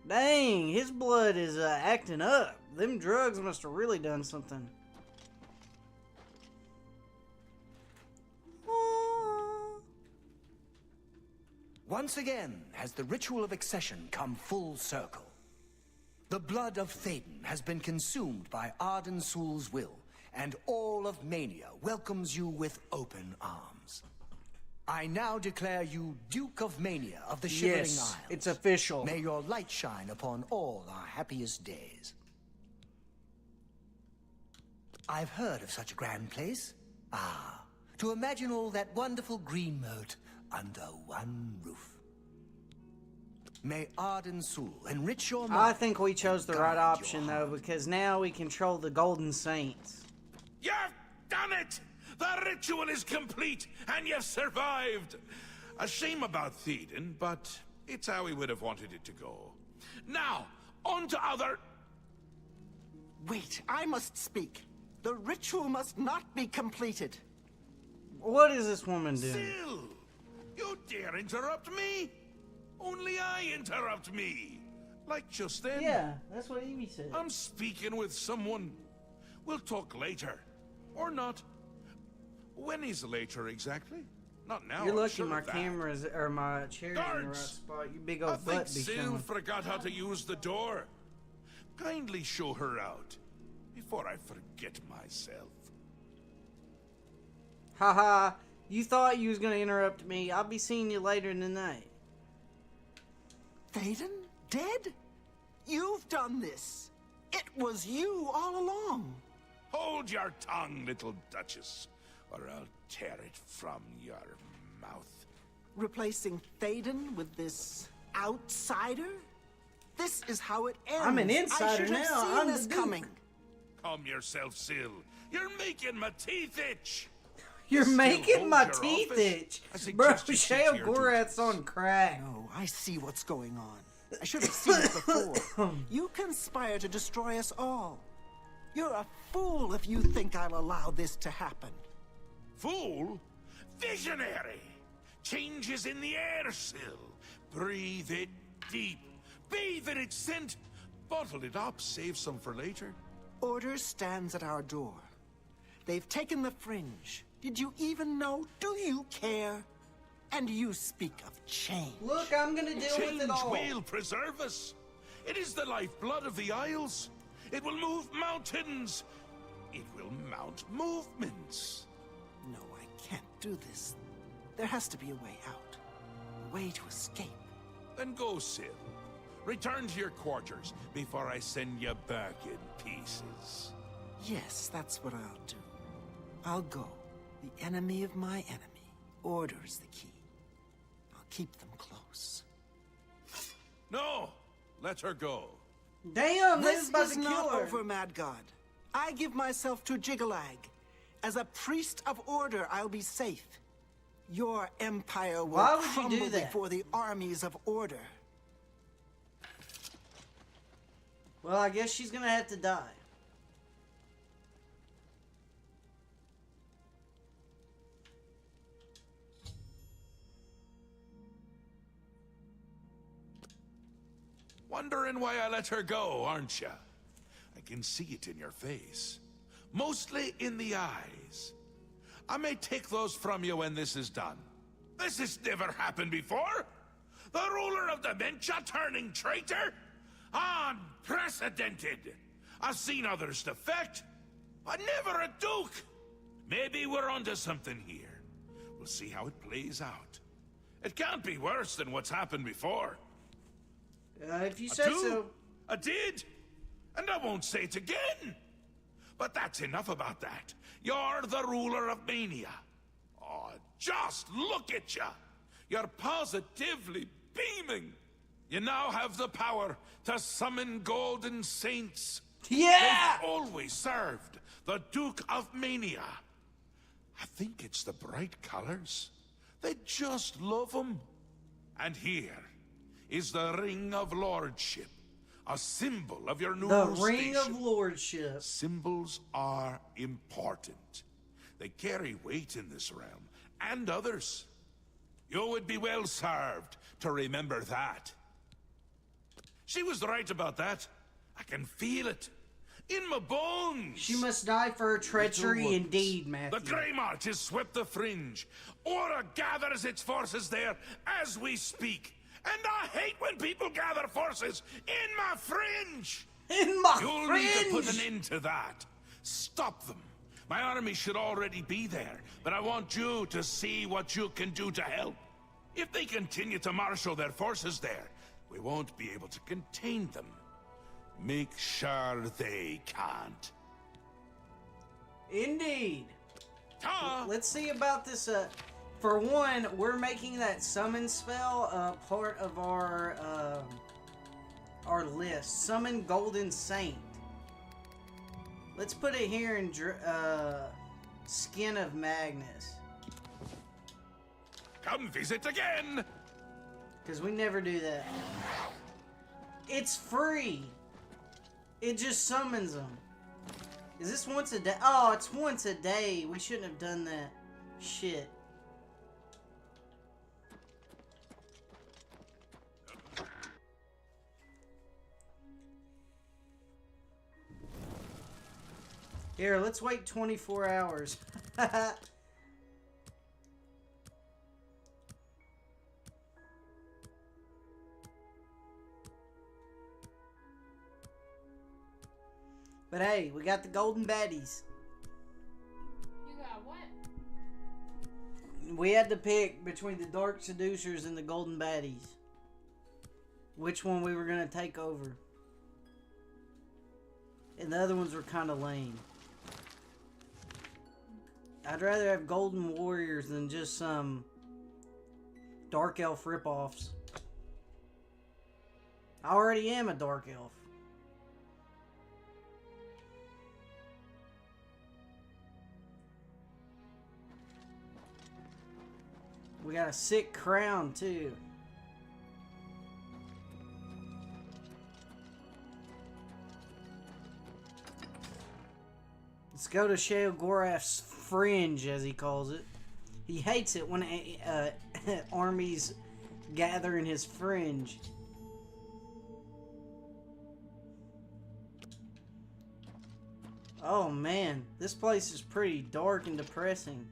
Dang, his blood is acting up. Them drugs must have really done something. Once again has the ritual of accession come full circle. The blood of Thaden has been consumed by Arden Sul's will, and all of Mania welcomes you with open arms. I now declare you Duke of Mania of the Shivering Isles. It's official. May your light shine upon all our happiest days. I've heard of such a grand place. Ah, to imagine all that wonderful green moat under one roof. May Arden Sul enrich your mind. I think we chose the right option, though, because now we control the Golden Saints. You've done it! The ritual is complete, and you've survived! A shame about Thaden, but it's how we would have wanted it to go. Now, on to other... Wait, I must speak. The ritual must not be completed. What is this woman doing? Sil! You dare interrupt me? Only I interrupt me. Like just then. Yeah, that's what Evie said. I'm speaking with someone. We'll talk later. Or not. When is later exactly? Not now. You're I'm lucky sure my of that. camera's or my chair's in the right Guards! spot. Your big I old think butt be Sil showing. forgot how to use the door. Kindly show her out before I forget myself. Haha, you thought you was gonna interrupt me. I'll be seeing you later tonight. Thaden? Dead? You've done this. It was you all along. Hold your tongue, little Duchess, or I'll tear it from your mouth. Replacing Thaden with this outsider? This is how it ends. I'm an insider I should have now. seen I'm this the Duke. coming. Calm yourself, Sil. You're making my teeth itch. You're Still making hold my your teeth office? itch. I Bro, suggest you keep Shale to your Gorath's duties. on crack. No, I see what's going on. I should have seen it before. You conspire to destroy us all. You're a fool if you think I'll allow this to happen. Fool? Visionary! Changes in the air, Sil. Breathe it deep. Bathe in its scent. Bottle it up. Save some for later. Order stands at our door. They've taken the fringe. Did you even know? Do you care? And you speak of change. Look, I'm gonna deal with Change it all. will preserve us. It is the lifeblood of the Isles. It will move mountains. It will mount movements. No, I can't do this. There has to be a way out. A way to escape. Then go, Sil. Return to your quarters before I send you back in pieces. Yes, that's what I'll do. I'll go. The enemy of my enemy orders the key. I'll keep them close. No! Let her go. Damn, this This is about is to kill not her. over, Mad God. I give myself to Jiggalag. As a priest of order, I'll be safe. Your empire will Why would you crumble do that? before the armies of order. Well, I guess she's gonna have to die. Wondering why I let her go, aren't you? I can see it in your face. Mostly in the eyes. I may take those from you when this is done. This has never happened before. The ruler of dementia turning traitor? Unprecedented. I've seen others defect, but never a duke. Maybe we're onto something here. We'll see how it plays out. It can't be worse than what's happened before. If you said so. I did. And I won't say it again. But that's enough about that. You're the ruler of Mania. Oh, just look at you. You're positively beaming. You now have the power to summon golden saints. Yeah! They've always served the Duke of Mania. I think it's the bright colors. They just love them. And here is the Ring of Lordship, a symbol of your new The station. Ring of Lordship. Symbols are important. They carry weight in this realm, and others. You would be well served to remember that. She was right about that. I can feel it. In my bones. She must die for her treachery Little indeed, ones. Matthew. The Grey March has swept the fringe. Aura gathers its forces there as we speak. And I hate when people gather forces in my fringe. In my You'll fringe! need to put an end to that. Stop them. My army should already be there, but I want you to see what you can do to help. If they continue to marshal their forces there, we won't be able to contain them. Make sure they can't. Indeed. Ta! Let's see about this. For one, we're making that summon spell part of our list. Summon Golden Saint. Let's put it here in Skin of Magnus. Come visit again! Because we never do that. It's free. It just summons them. Is this once a day? Oh, it's once a day. We shouldn't have done that. Shit. Here, let's wait 24 hours. But hey, we got the golden baddies. You got what? We had to pick between the dark seducers and the golden baddies. Which one we were going to take over. And the other ones were kind of lame. I'd rather have golden warriors than just some dark elf ripoffs. I already am a dark elf. We got a sick crown too. Let's go to Sheogorath's fringe, as he calls it. He hates it when armies gather in his fringe. Oh man, this place is pretty dark and depressing.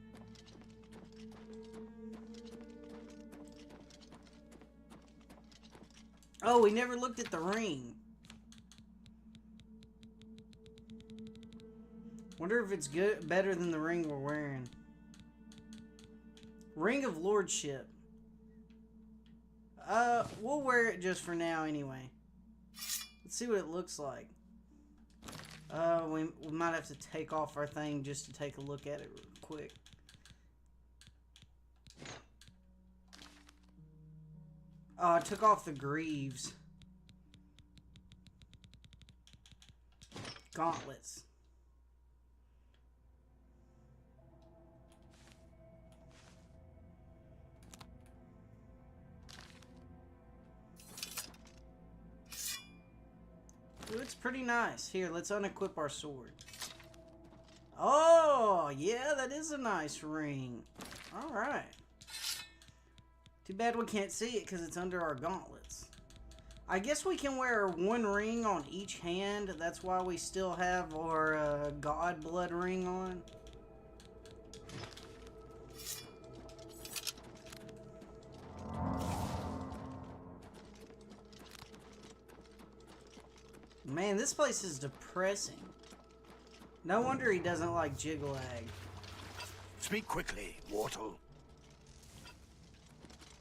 Oh, we never looked at the ring. Wonder if it's better than the ring we're wearing. Ring of Lordship. We'll wear it just for now anyway. Let's see what it looks like. We might have to take off our thing just to take a look at it real quick. Oh, I took off the greaves. Gauntlets. Ooh, it's pretty nice. Here, let's unequip our sword. Oh, yeah, that is a nice ring. Alright. Too bad we can't see it because it's under our gauntlets. I guess we can wear one ring on each hand. That's why we still have our God blood ring on. Man, this place is depressing. No wonder he doesn't like Jiggelag. Speak quickly, Wartle.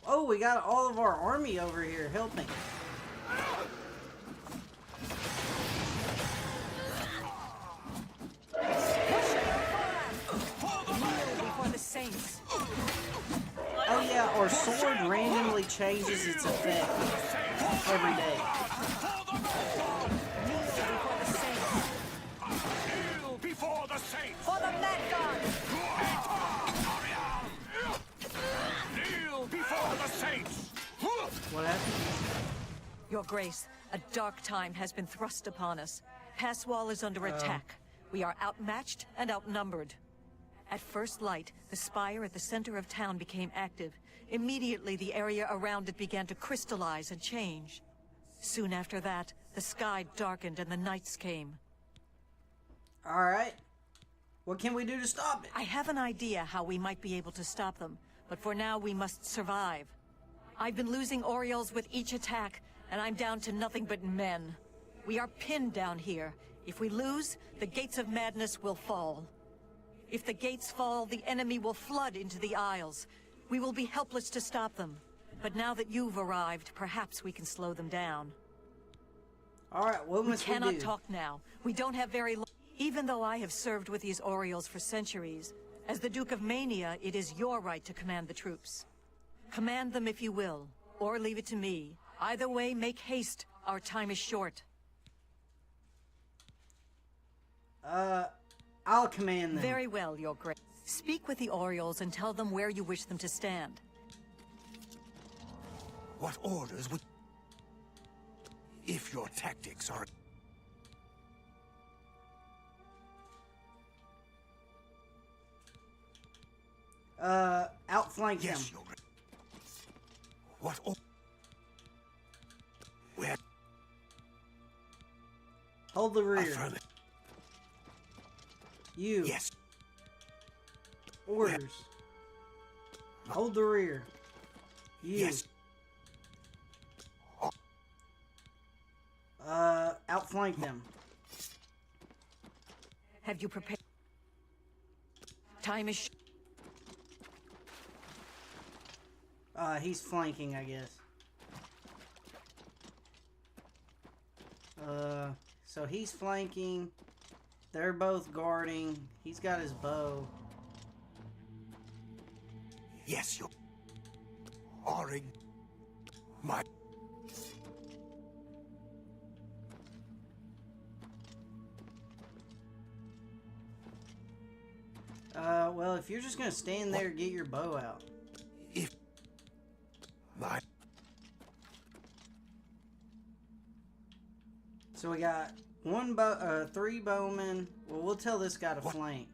Oh, we got all of our army over here helping. Before the saints. Oh yeah, our sword randomly changes its effect every day. Before the saints! For the Mad God! Kneel before the saints! What happened? Your Grace, a dark time has been thrust upon us. Passwall is under attack. We are outmatched and outnumbered. At first light, the spire at the center of town became active. Immediately, the area around it began to crystallize and change. Soon after that, the sky darkened and the nights came. Alright. What can we do to stop it? I have an idea how we might be able to stop them, but for now we must survive. I've been losing Orioles with each attack, and I'm down to nothing but men. We are pinned down here. If we lose, the gates of madness will fall. If the gates fall, the enemy will flood into the Isles. We will be helpless to stop them. But now that you've arrived, perhaps we can slow them down. Alright, what must we do? We cannot talk now. We don't have very long. Even though I have served with these Orioles for centuries, as the Duke of Mania, it is your right to command the troops. Command them if you will, or leave it to me. Either way, make haste. Our time is short. I'll command them. Very well, Your Grace. Speak with the Orioles and tell them where you wish them to stand. What orders would... If your tactics are... Outflank Yes, them. Your Grace. What or... Where... Hold the rear. Affirmative. You. Yes. Orders. Hold the rear. You. Yes. Outflank them. Have you prepared? Time is He's flanking, I guess. So he's flanking. They're both guarding. He's got his bow. Yes, Your... Oring. My... Well, if you're just gonna stand there, get your bow out. If... My... So we got three bowmen. Well, we'll tell this guy to flank.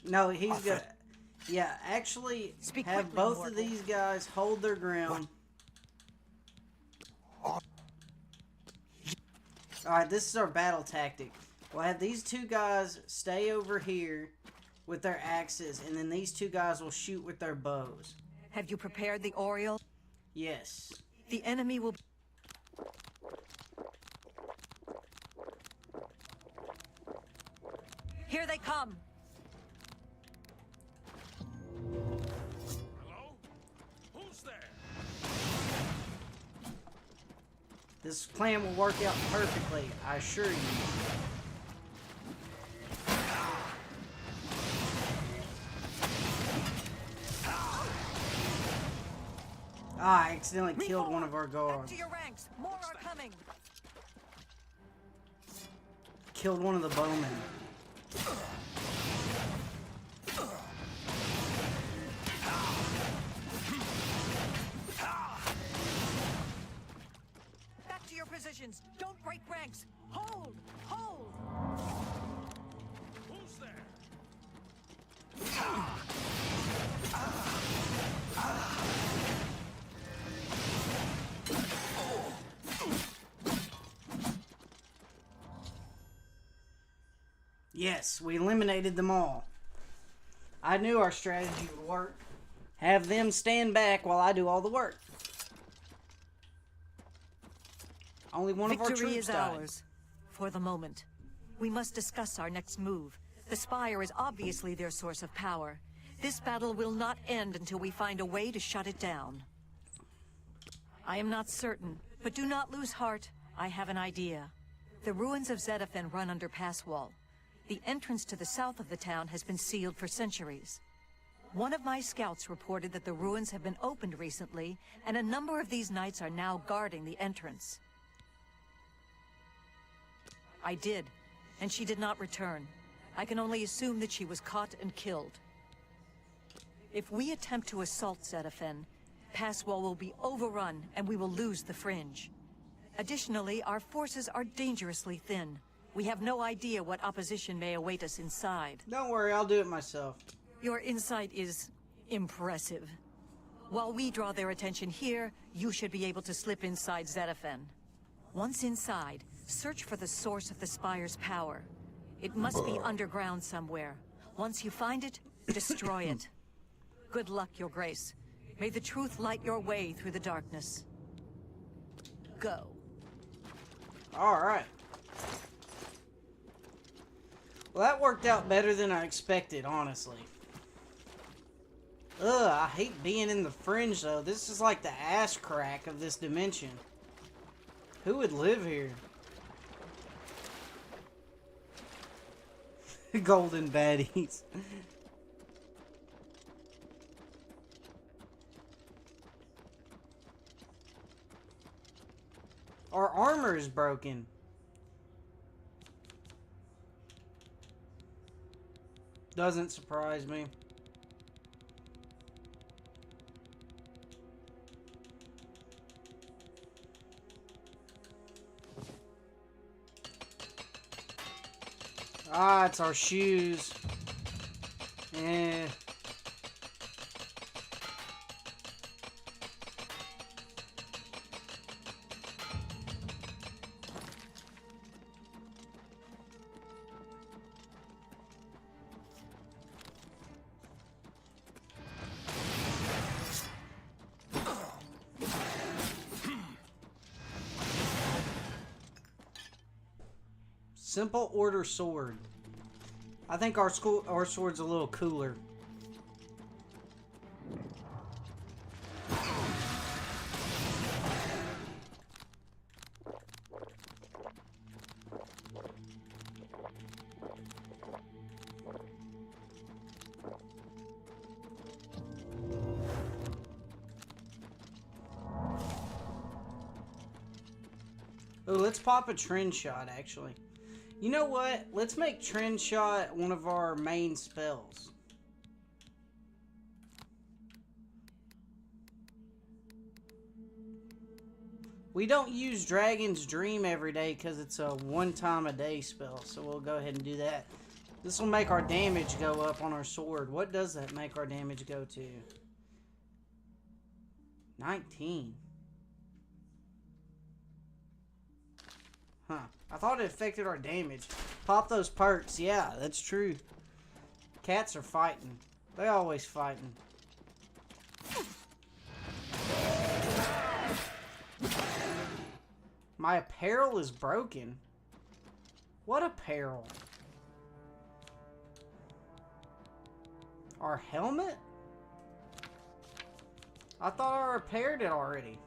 No, he's gonna... Yeah, actually, Speak have quickly, both Mortal. of these guys hold their ground. Alright, this is our battle tactic. We'll have these two guys stay over here with their axes, and then these two guys will shoot with their bows. Have you prepared the Oriole? Yes. The enemy will... Here they come. Hello? Who's there? This plan will work out perfectly, I assure you. Ah, I accidentally killed one of our guards. Back to your ranks. More are coming. Killed one of the bowmen. Back to your positions. Don't break ranks. Hold! Hold! Who's there? Yes, we eliminated them all. I knew our strategy would work. Have them stand back while I do all the work. Only one of our Victory troops is died. ours. For the moment. We must discuss our next move. The Spire is obviously their source of power. This battle will not end until we find a way to shut it down. I am not certain, but do not lose heart. I have an idea. The ruins of Zedaphen run under pass wall. The entrance to the south of the town has been sealed for centuries. One of my scouts reported that the ruins have been opened recently, and a number of these knights are now guarding the entrance. I did, and she did not return. I can only assume that she was caught and killed. If we attempt to assault Zedaphen, Passwall will be overrun and we will lose the Fringe. Additionally, our forces are dangerously thin. We have no idea what opposition may await us inside. Don't worry, I'll do it myself. Your insight is impressive. While we draw their attention here, you should be able to slip inside Zedaphen. Once inside, search for the source of the Spire's power. It must be underground somewhere. Once you find it, destroy it. Good luck, Your Grace. May the truth light your way through the darkness. Go. Alright. Well, that worked out better than I expected, honestly. Ugh, I hate being in the Fringe, though. This is like the ass crack of this dimension. Who would live here? Golden baddies. Our armor is broken. Doesn't surprise me. Ah, it's our shoes. Eh. Simple order sword. I think our sword's a little cooler. Oh, let's pop a trend shot, actually. You know what? Let's make Trend Shot one of our main spells. We don't use Dragon's Dream every day because it's a one-time-a-day spell, so we'll go ahead and do that. This will make our damage go up on our sword. What does that make our damage go to? 19. Huh. I thought it affected our damage. Pop those perks. Yeah, that's true. Cats are fighting. They always fighting. My apparel is broken. What apparel? Our helmet? I thought I repaired it already.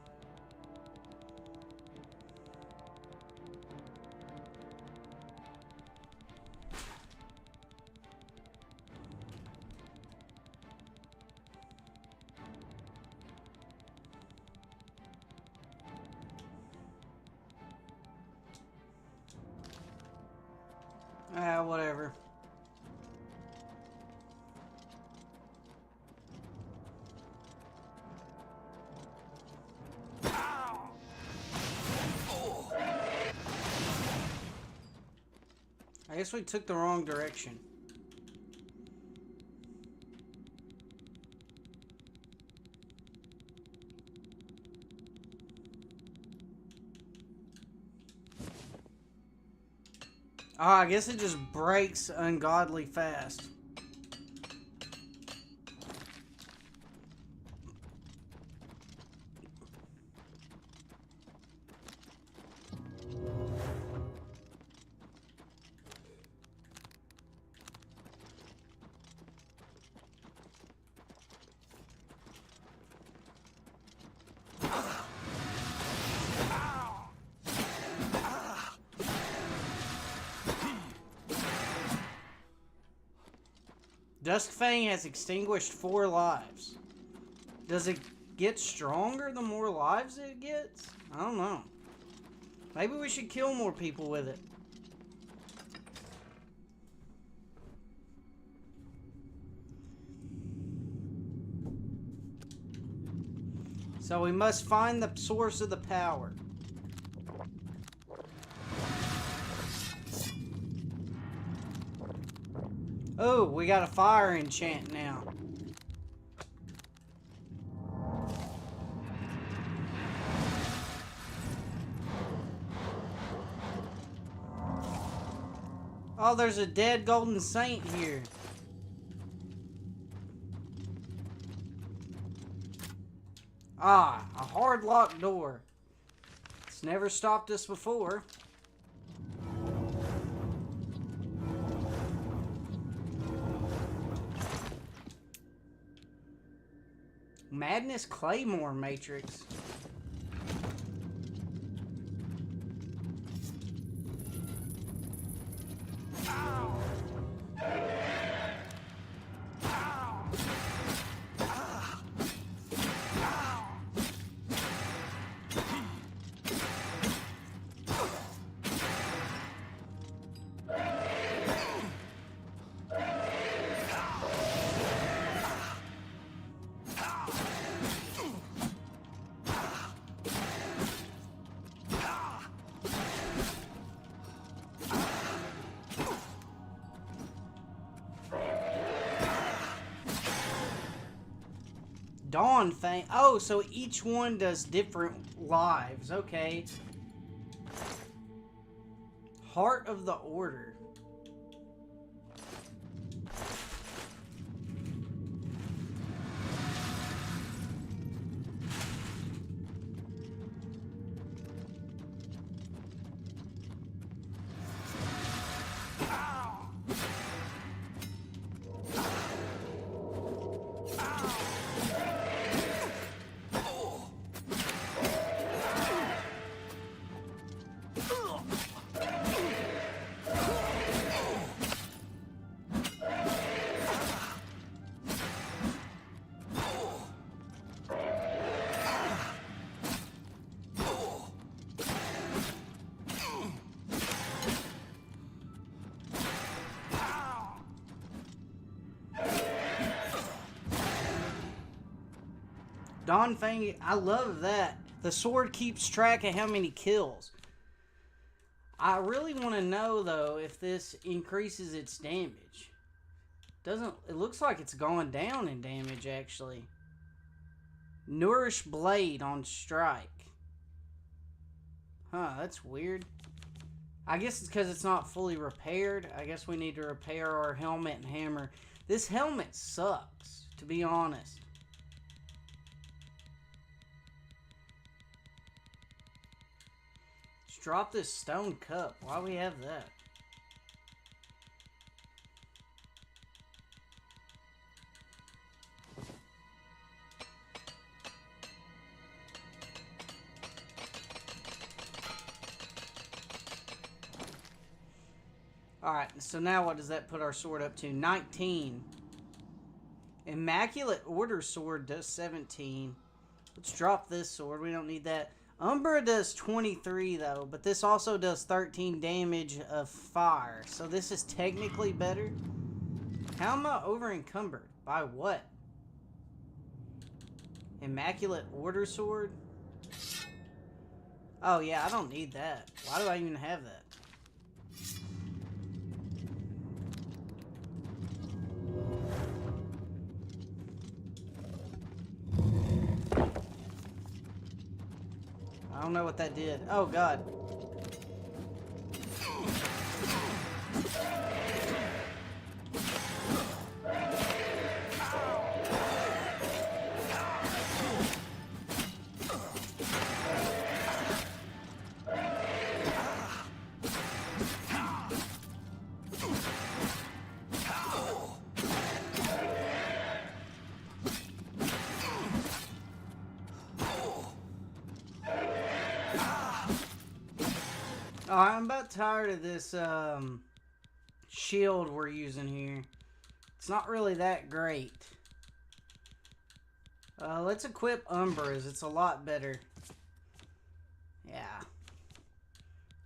Ah, whatever. I guess we took the wrong direction. Oh, I guess it just breaks ungodly fast. Duskfang has extinguished 4 lives. Does it get stronger the more lives it gets? I don't know. Maybe we should kill more people with it. So we must find the source of the power. Oh, we got a fire enchant now. Oh, there's a dead golden saint here. Ah, a hard locked door. It's never stopped us before. Madness Claymore Matrix. Dawn Fang. Oh, so each one does different lives. Okay. Heart of the Order. Dawn Fang, I love that. The sword keeps track of how many kills. I really want to know, though, if this increases its damage. It looks like it's gone down in damage, actually. Nourish Blade on strike. Huh, that's weird. I guess it's because it's not fully repaired. I guess we need to repair our helmet and hammer. This helmet sucks, to be honest. Drop this stone cup. Why we have that? Alright, so now what does that put our sword up to? 19. Immaculate Order sword does 17. Let's drop this sword. We don't need that. Umbra does 23 though, but this also does 13 damage of fire. So this is technically better. How am I over encumbered? By what? Immaculate Order sword? Oh yeah, I don't need that. Why do I even have that? I don't know what that did. Oh god. Oh, I'm about tired of this shield we're using here. It's not really that great. Let's equip Umbra's. It's a lot better. Yeah.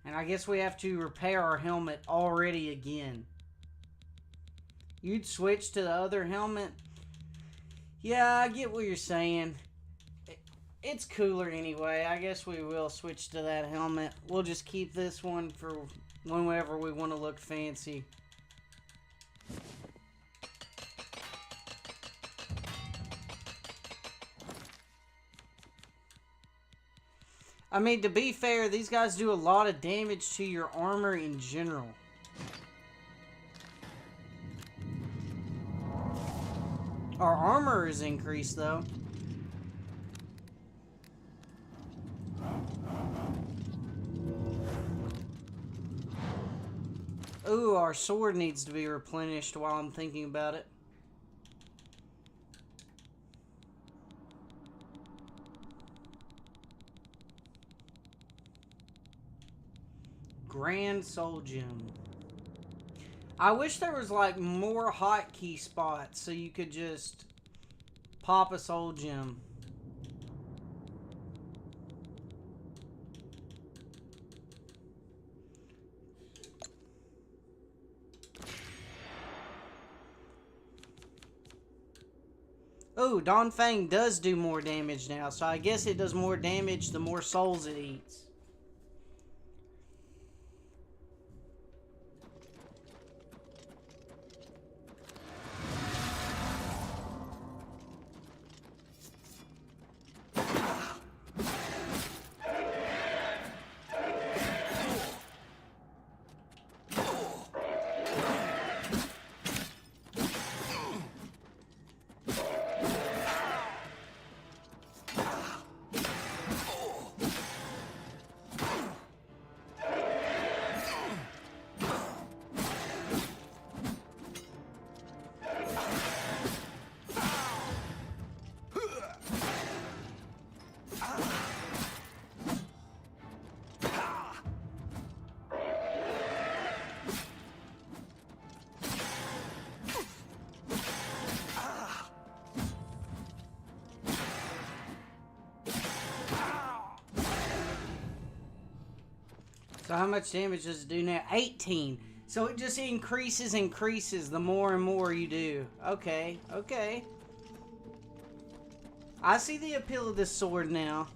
And I guess we have to repair our helmet already again. You'd switch to the other helmet? Yeah, I get what you're saying. It's cooler anyway. I guess we will switch to that helmet. We'll just keep this one for whenever we want to look fancy. I mean, to be fair, these guys do a lot of damage to your armor in general. Our armor is increased, though. Ooh, our sword needs to be replenished while I'm thinking about it. Grand Soul Gem. I wish there was like more hotkey spots so you could just pop a soul gem. Oh, Dongfang does do more damage now, so I guess it does more damage the more souls it eats. So how much damage does it do now? 18. So it just increases the more and more you do. Okay, okay. I see the appeal of this sword now.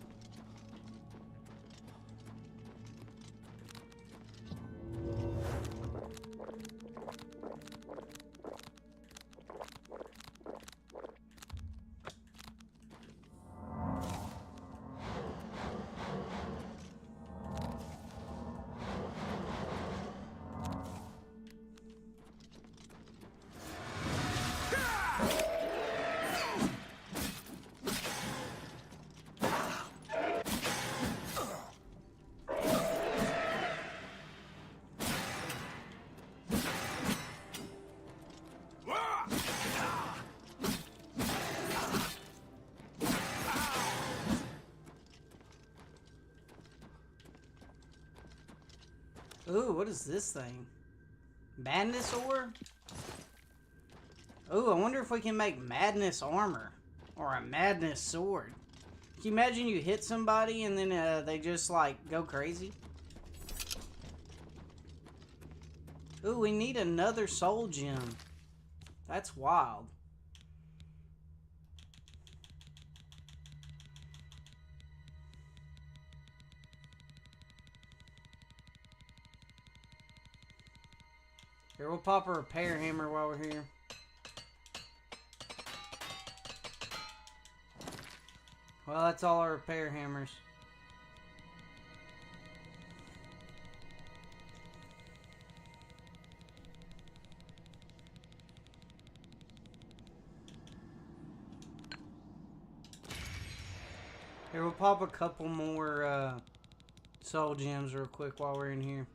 Ooh, what is this thing? Madness ore? Ooh, I wonder if we can make madness armor. Or a madness sword. Can you imagine you hit somebody and then they just like go crazy? Ooh, we need another soul gem. That's wild. Here, we'll pop a repair hammer while we're here. Well, that's all our repair hammers. Here, we'll pop a couple more soul gems real quick while we're in here.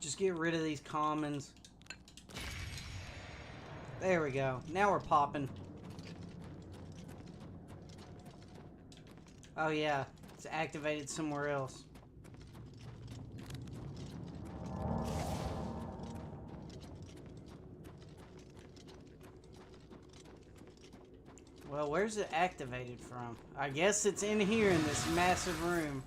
Just get rid of these commons. There we go. Now we're popping. Oh yeah, it's activated somewhere else. Well, where's it activated from? I guess it's in here in this massive room.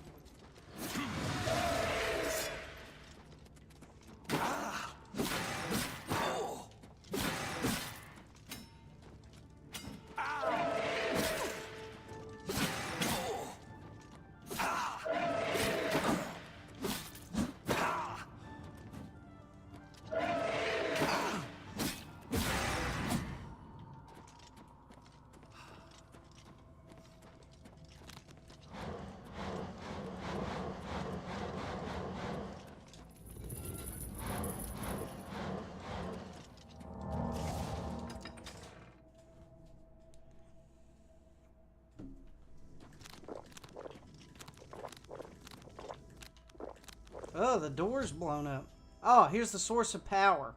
Oh, the door's blown up. Oh, here's the source of power.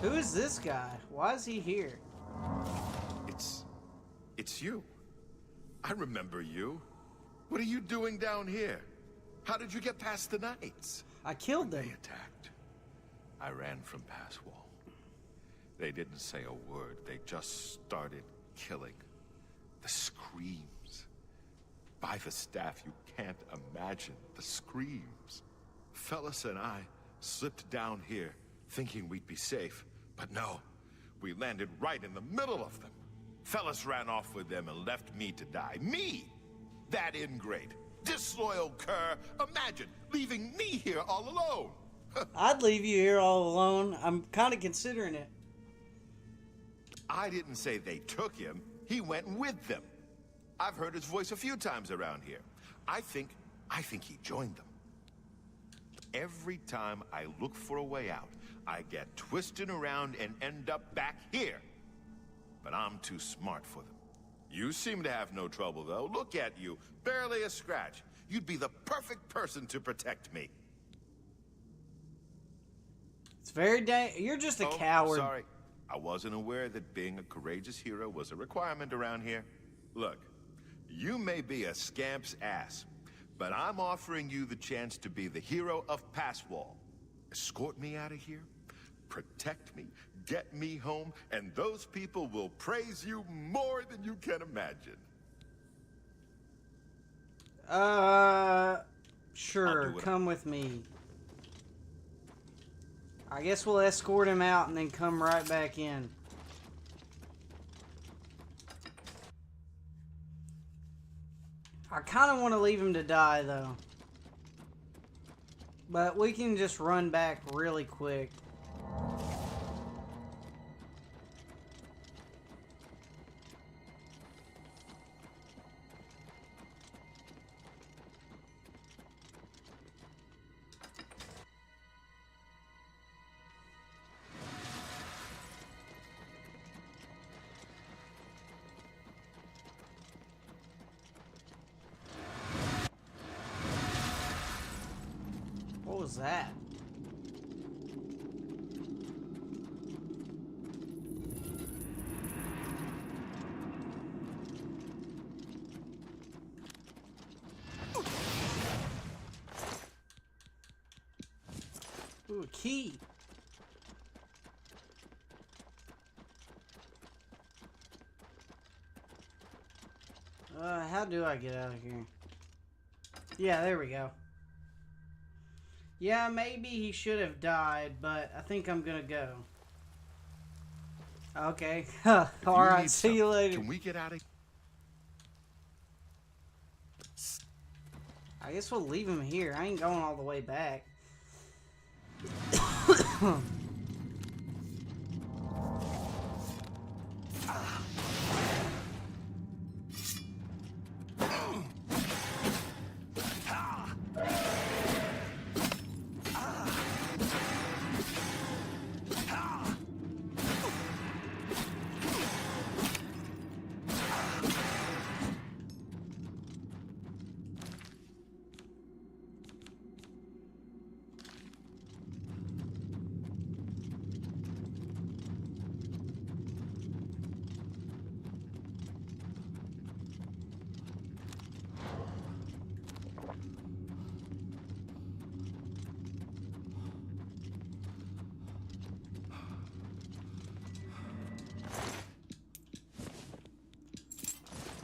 Who is this guy? Why is he here? It's you. I remember you. What are you doing down here? How did you get past the knights? I killed them. They attacked. I ran from Passwall. They didn't say a word. They just started killing. The screams. By the staff, you can't imagine the screams. Fellas and I slipped down here thinking we'd be safe, but no. We landed right in the middle of them. Fellas ran off with them and left me to die. Me! That ingrate. Disloyal cur. Imagine leaving me here all alone. I'd leave you here all alone. I'm kind of considering it. I didn't say they took him. He went with them. I've heard his voice a few times around here. I think he joined them. Every time I look for a way out, I get twisted around and end up back here. But I'm too smart for them. You seem to have no trouble, though. Look at you. Barely a scratch. You'd be the perfect person to protect me. It's very you're just a coward. Sorry. I wasn't aware that being a courageous hero was a requirement around here. Look, you may be a scamp's ass, but I'm offering you the chance to be the hero of Passwall. Escort me out of here, protect me, get me home, and those people will praise you more than you can imagine. Sure, come with me. I guess we'll escort him out and then come right back in. I kind of want to leave him to die, though. But we can just run back really quick. What was that? Ooh, a key. How do I get out of here? Yeah, there we go. Yeah, maybe he should have died, but I think I'm gonna go. Okay. Alright, see you later. Can we get out of I guess we'll leave him here. I ain't going all the way back.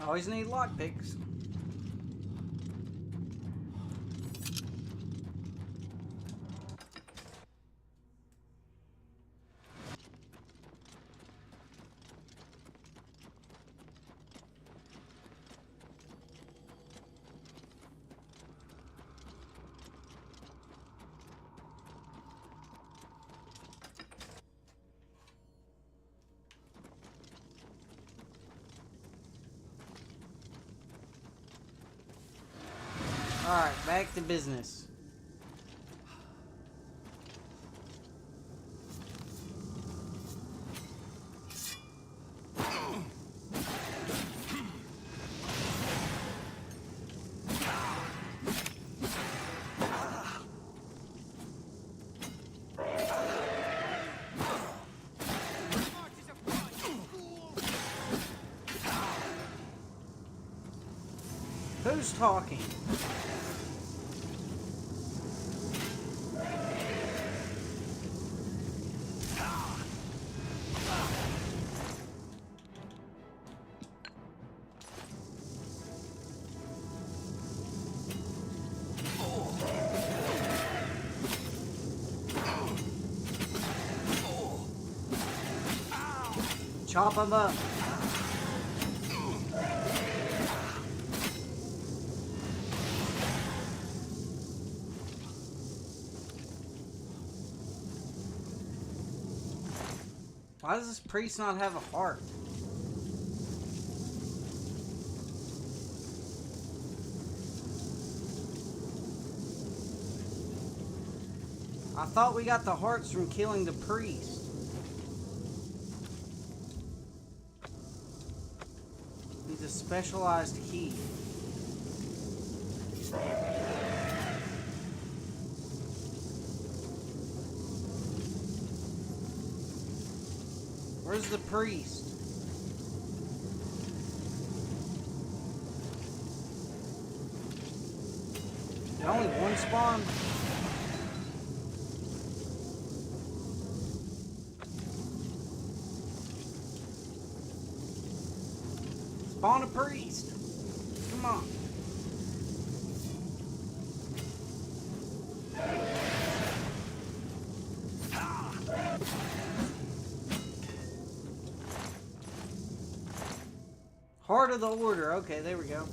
Always need lockpicks. Alright, back to business. Who's talking? Chop him up. Why does this priest not have a heart? I thought we got the hearts from killing the priest. Needs a specialized key. Where's the priest? Did only one spawn? Spawn a priest. Come on. Heart of the Order. Okay, there we go.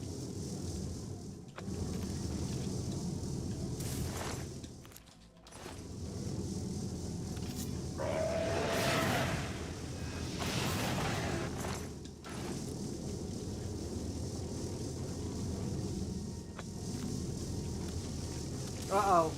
Uh-oh.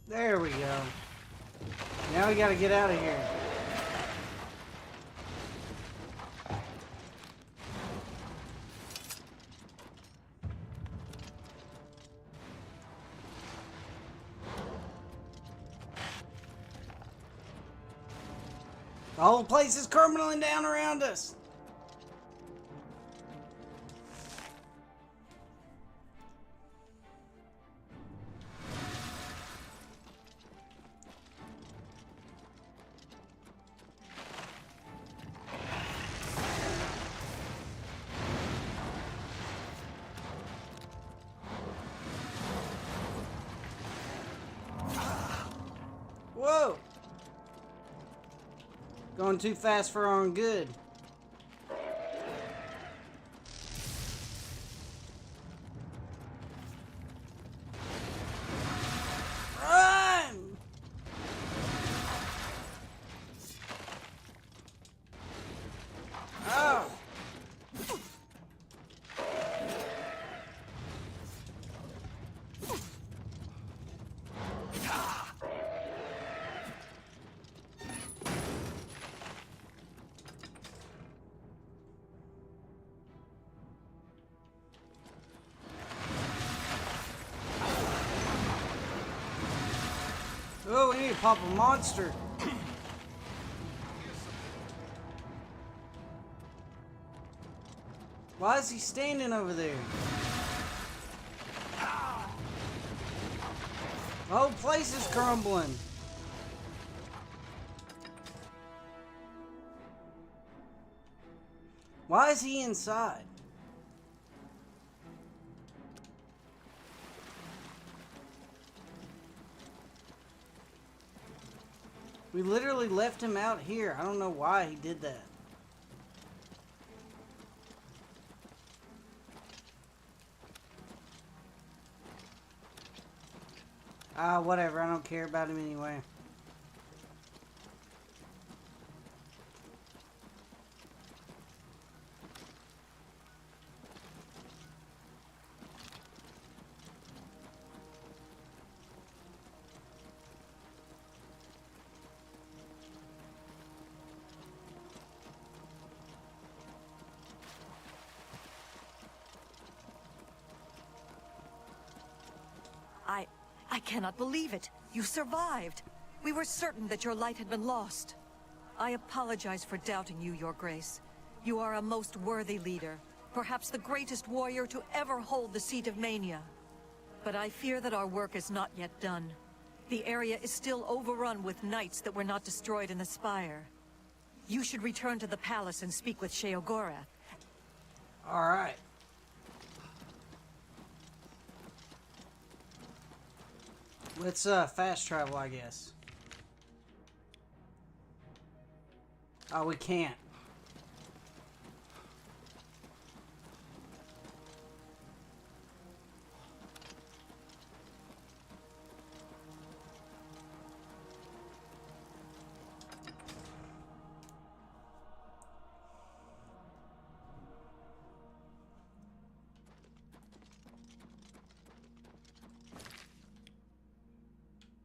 There we go. Now we gotta get out of here. The whole place is crumbling down around us. Whoa! Going too fast for our own good. Run! Oh! Oh, we need to pop a monster. Why is he standing over there? The whole place is crumbling. Why is he inside? We literally left him out here. I don't know why he did that. Ah, whatever. I don't care about him anyway. I cannot believe it. You survived. We were certain that your light had been lost. I apologize for doubting you, Your Grace. You are a most worthy leader, perhaps the greatest warrior to ever hold the seat of Mania. But I fear that our work is not yet done. The area is still overrun with knights that were not destroyed in the Spire. You should return to the palace and speak with Sheogorath. All right. Let's fast travel, I guess. Oh, we can't.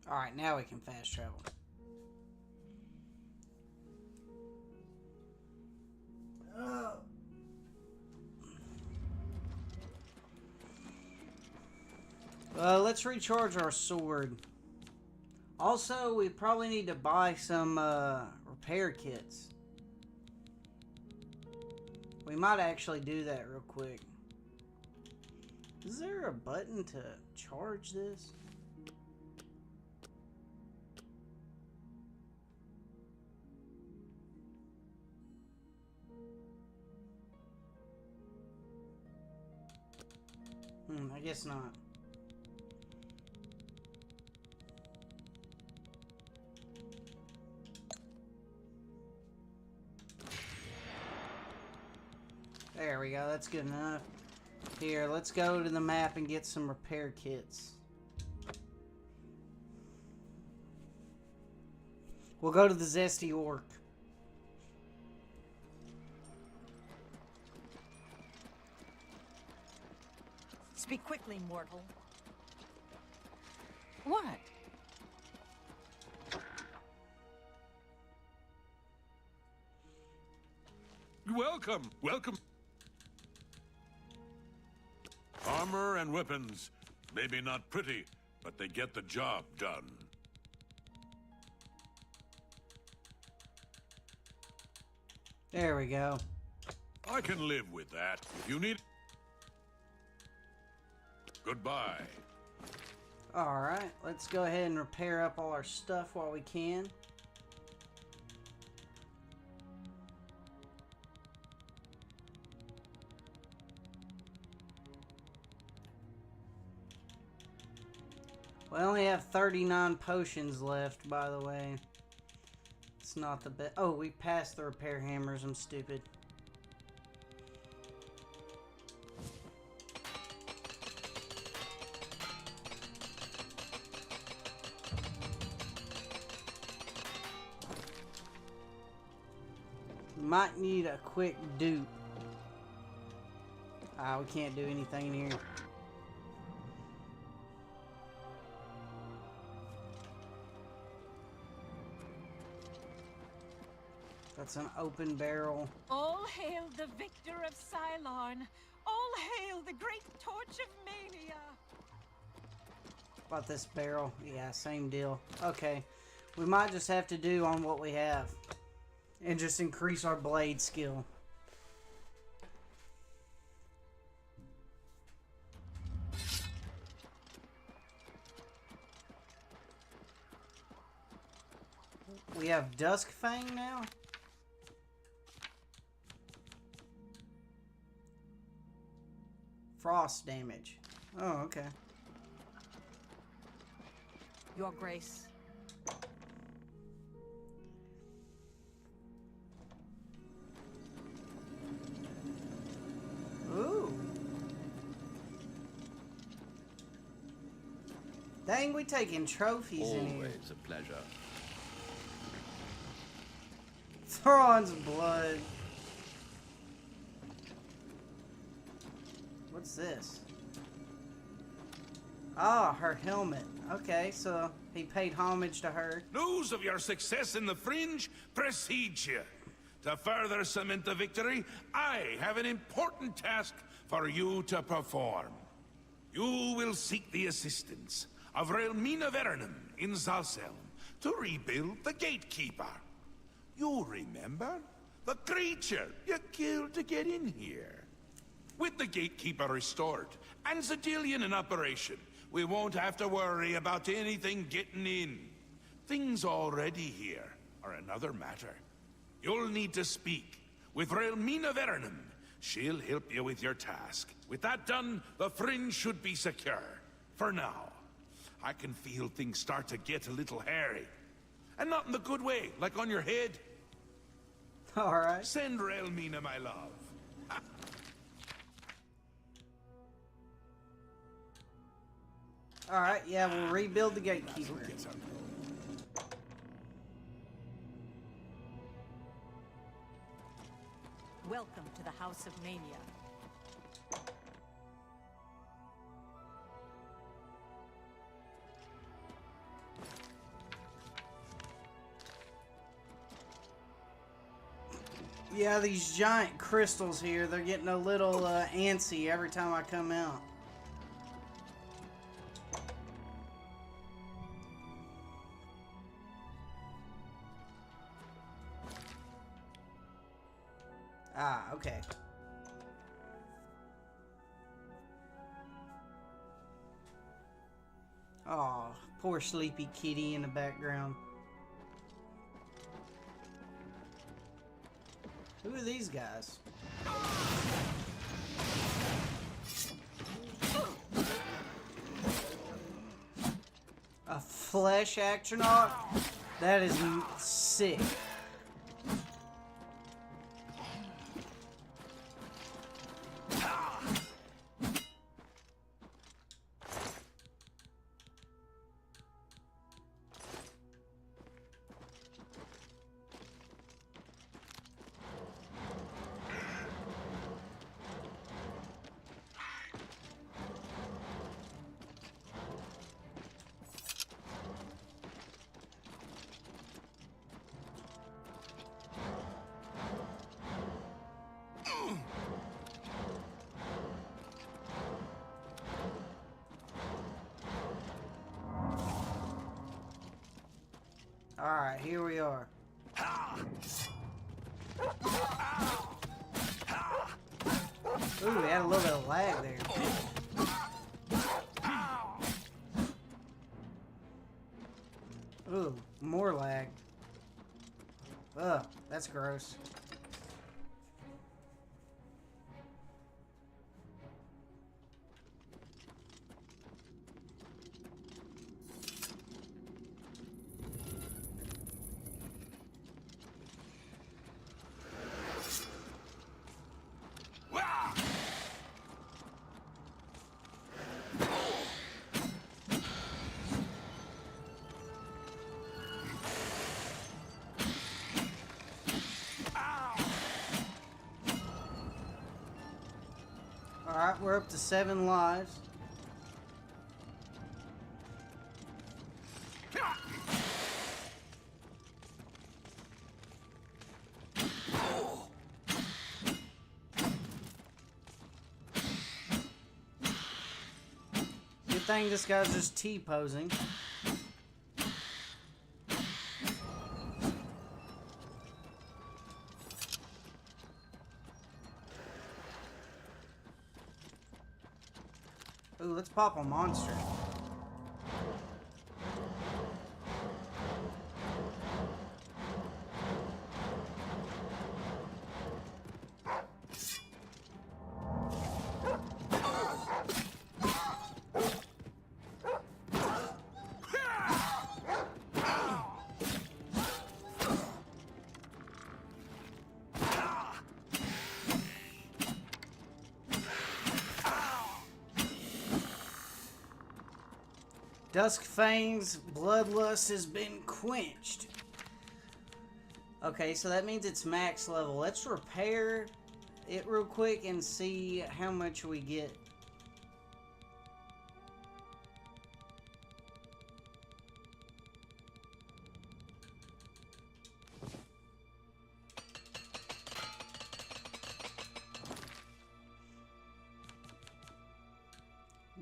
Alright, now we can fast travel. Let's recharge our sword. Also, we probably need to buy some repair kits. We might actually do that real quick. Is there a button to charge this? I guess not. There we go, that's good enough. Here, let's go to the map and get some repair kits. We'll go to the Zesty Orc. Speak quickly, mortal. What? Welcome, welcome. Armor and weapons. Maybe not pretty, but they get the job done. There we go. I can live with that. If you need... Goodbye. Alright, let's go ahead and repair up all our stuff while we can. We only have 39 potions left, by the way. It's not the best. Oh, we passed the repair hammers. I'm stupid. Might need a quick dupe. Ah, we can't do anything in here. That's an open barrel. All hail the victor of Cylon! All hail the great torch of mania! About this barrel? Yeah, same deal. Okay. We might just have to do on what we have. And just increase our blade skill. We have Dusk Fang now? Frost damage. Oh, okay. Your Grace. Ooh. Dang, we taking trophies in here. Always a pleasure. Thrawn's blood. What's this? Ah, her helmet. Okay, so he paid homage to her. News of your success in the Fringe precedes you. To further cement the victory, I have an important task for you to perform. You will seek the assistance of Relmina Vernum in Zalselm to rebuild the Gatekeeper. You remember? The creature you killed to get in here. With the Gatekeeper restored and Zadillion in operation, we won't have to worry about anything getting in. Things already here are another matter. You'll need to speak with Relmina Vernum. She'll help you with your task. With that done, the Fringe should be secure. For now. I can feel things start to get a little hairy. And not in the good way, like on your head. Alright. Send Relmina my love. Alright, yeah, we'll rebuild the Gatekeeper. Welcome to the House of Mania. Yeah, these giant crystals here, they're getting a little antsy every time I come out. Ah, okay. Oh, poor sleepy kitty in the background. Who are these guys? A flesh astronaut? That is sick. Alright, here we are. Ooh, we had a little bit of lag there. Ooh, more lag. Ugh, that's gross. Alright, we're up to 7 lives. Good thing this guy's just T-posing. Ooh, let's pop a monster. Duskfane's bloodlust has been quenched. Okay, so that means it's max level. Let's repair it real quick and see how much we get.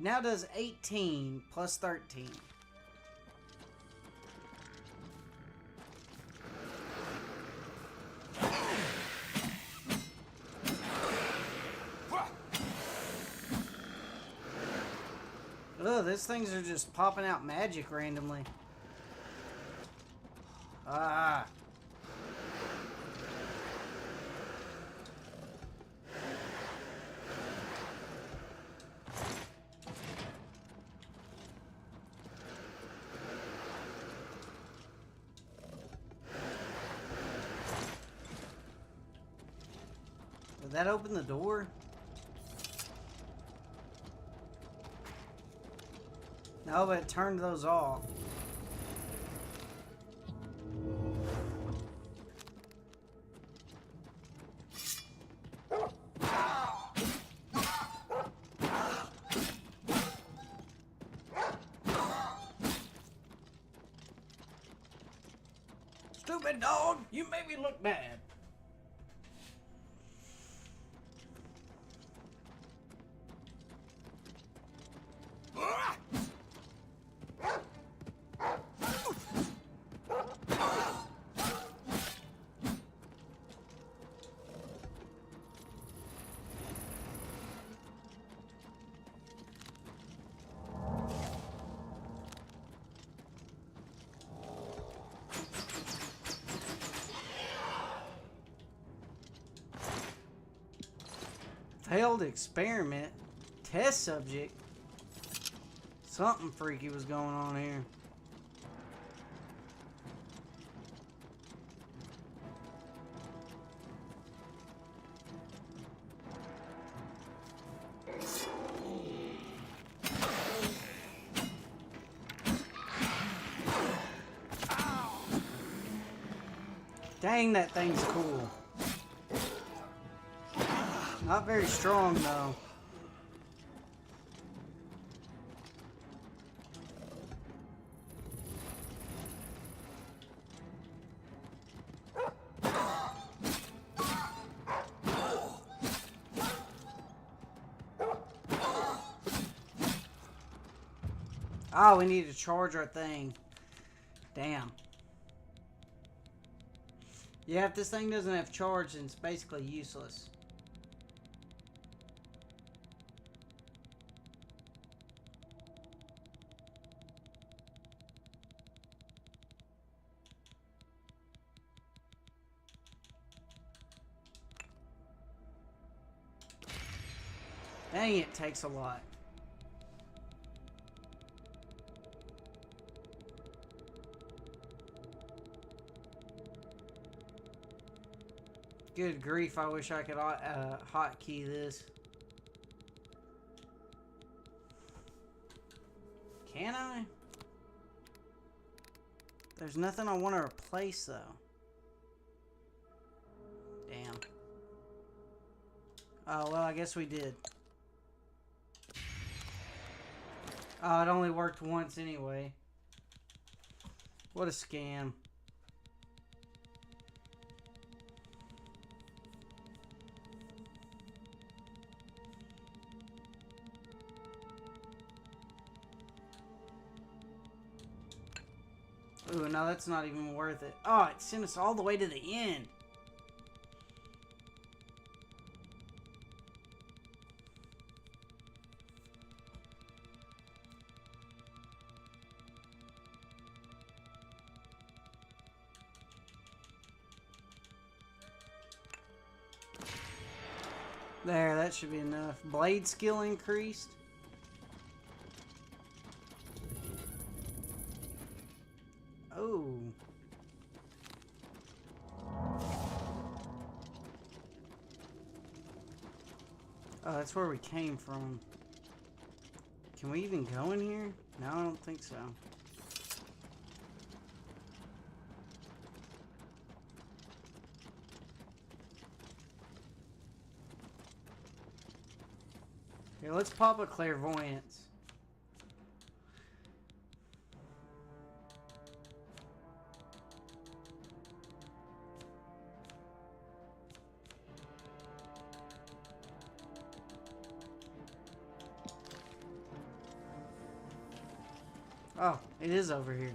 Now does 18 plus 13. Ugh, these things are just popping out magic randomly. Ah. Did that open the door? No, but it turned those off. Stupid dog, you made me look bad. Failed experiment. Test subject. Something freaky was going on here. Dang, that thing's cool. Not very strong, though. Oh, we need to charge our thing. Damn. Yeah, if this thing doesn't have charge, then it's basically useless. Dang, it takes a lot. Good grief, I wish I could hotkey this. Can I? There's nothing I want to replace, though. Damn. Oh, well, I guess we did. Oh, it only worked once anyway. What a scam. Ooh, no, that's not even worth it. Oh, it sent us all the way to the end. There, that should be enough. Blade skill increased. Oh. Oh, that's where we came from. Can we even go in here? No, I don't think so. Here, let's pop a clairvoyance. Oh, it is over here.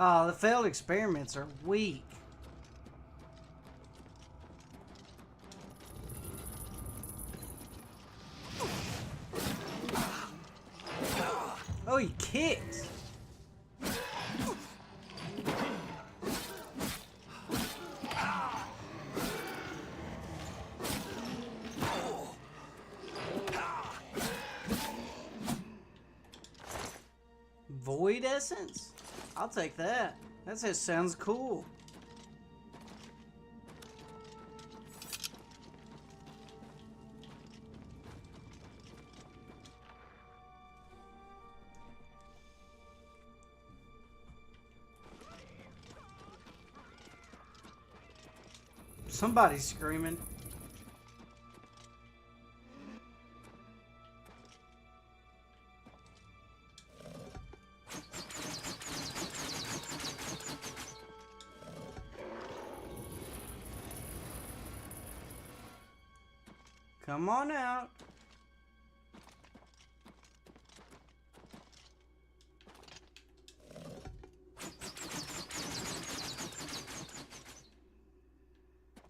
Oh, the failed experiments are weak. Oh, he kicked. Void essence? I'll take that. That just sounds cool. Somebody's screaming. Come on out.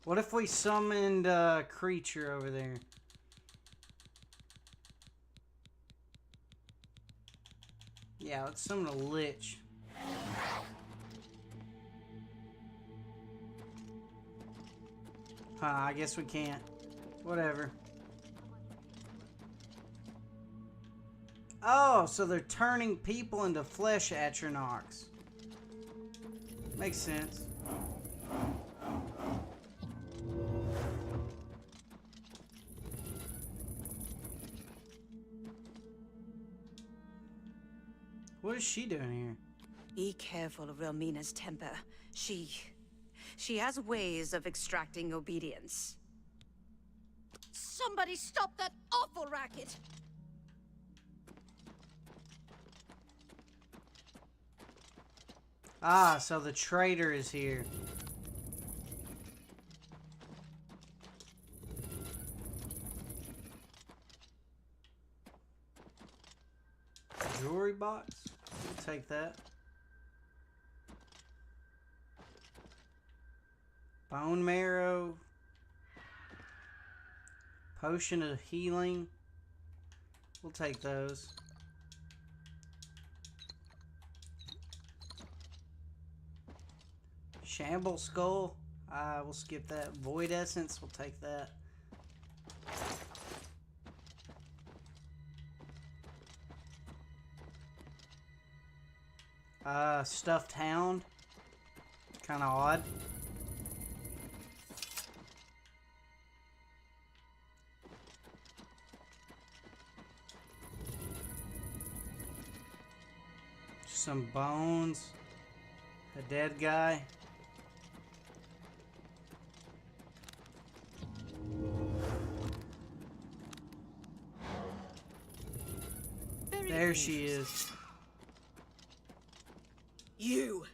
What if we summoned a creature over there? Yeah, let's summon a lich. Huh, I guess we can't. Whatever. Oh, so they're turning people into flesh atronachs. Makes sense. What is she doing here? Be careful of Wilmina's temper. She has ways of extracting obedience. Somebody stop that awful racket! Ah, so the traitor is here. Jewelry box? We'll take that. Bone marrow. Potion of healing. We'll take those. Shamble skull. We'll skip that. Void essence. We'll take that. Stuffed hound. Kind of odd. Some bones. A dead guy. There she is. You!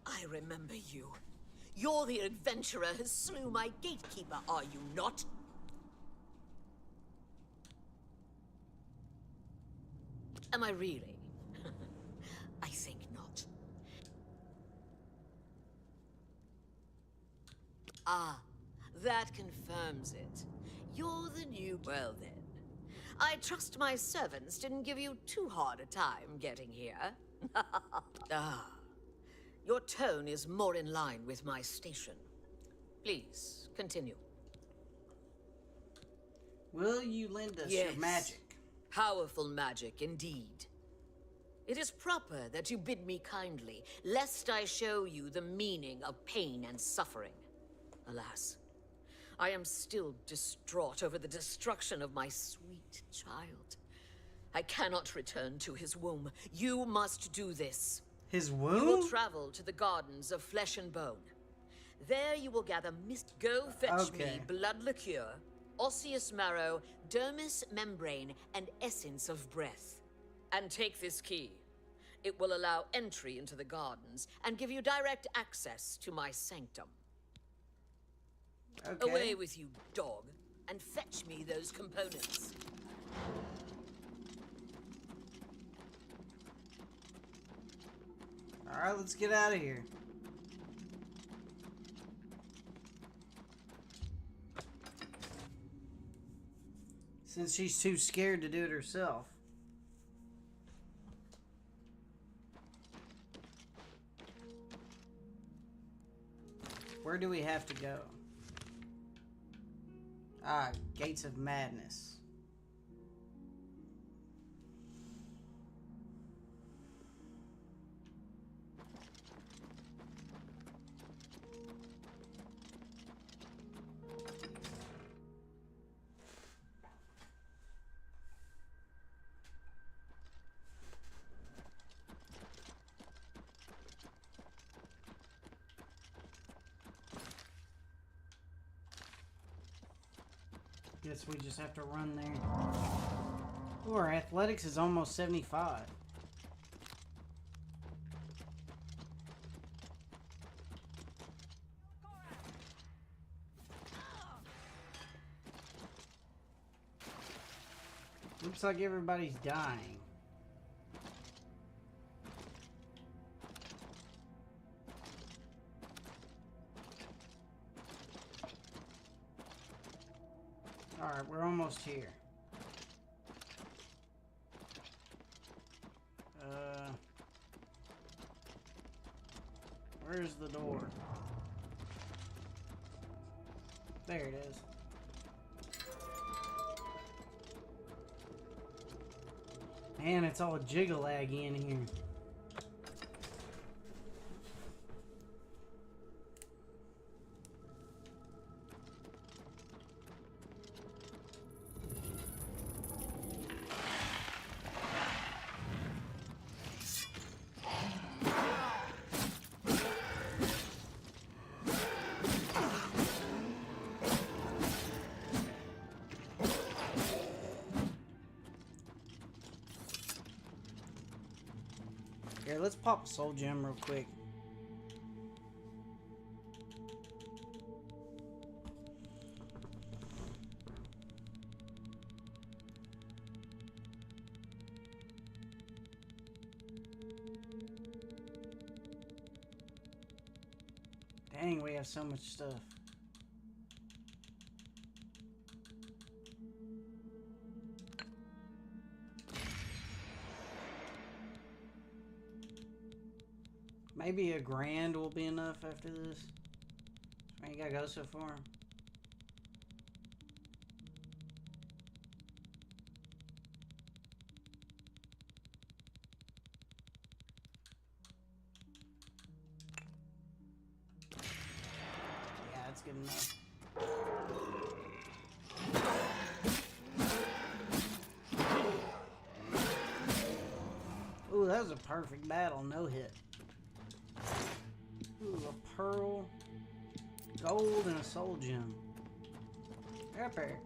I remember you. You're the adventurer who slew my gatekeeper, are you not? Am I really? I think not. Ah, that confirms it. You're the new... Well then. I trust my servants didn't give you too hard a time getting here. Ah. Your tone is more in line with my station. Please, continue. Will you lend us your magic? Powerful magic, indeed. It is proper that you bid me kindly, lest I show you the meaning of pain and suffering. Alas, I am still distraught over the destruction of my sweet child. I cannot return to his womb. You must do this. His womb? You will travel to the gardens of flesh and bone. There you will gather mist. Go fetch me blood liqueur, osseous marrow, dermis membrane, and essence of breath. And take this key. It will allow entry into the gardens and give you direct access to my sanctum. Okay. Away with you, dog, and fetch me those components. Alright, let's get out of here. Since she's too scared to do it herself. Where do we have to go? Ah, Gates of Madness. Guess we just have to run there. Oh, our athletics is almost 75. Looks like everybody's dying. Alright, we're almost here. Where's the door? There it is. Man, it's all jiggle-laggy in here. Here, let's pop a soul gem real quick. Dang, we have so much stuff. Maybe $1,000 will be enough after this. I ain't gotta go so far. Yeah, that's good enough. Ooh, that was a perfect battle, no hit. Ooh, a pearl, gold, and a soul gem. Epic.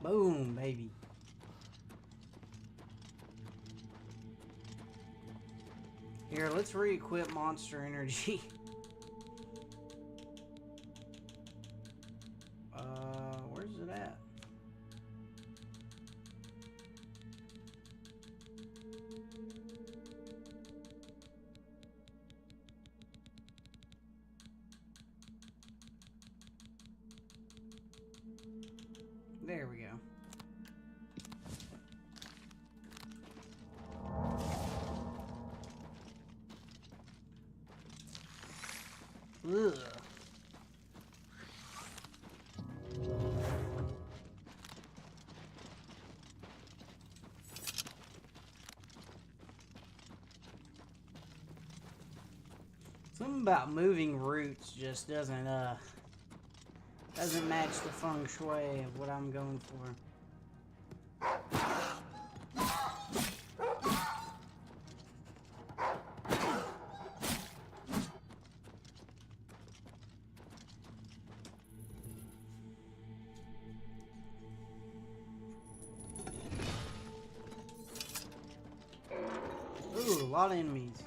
Boom, baby. Here, let's re-equip monster energy. Where's it at? There we go. Ugh. Something about moving roots just doesn't match the feng shui of what I'm going for. Ooh, a lot of enemies.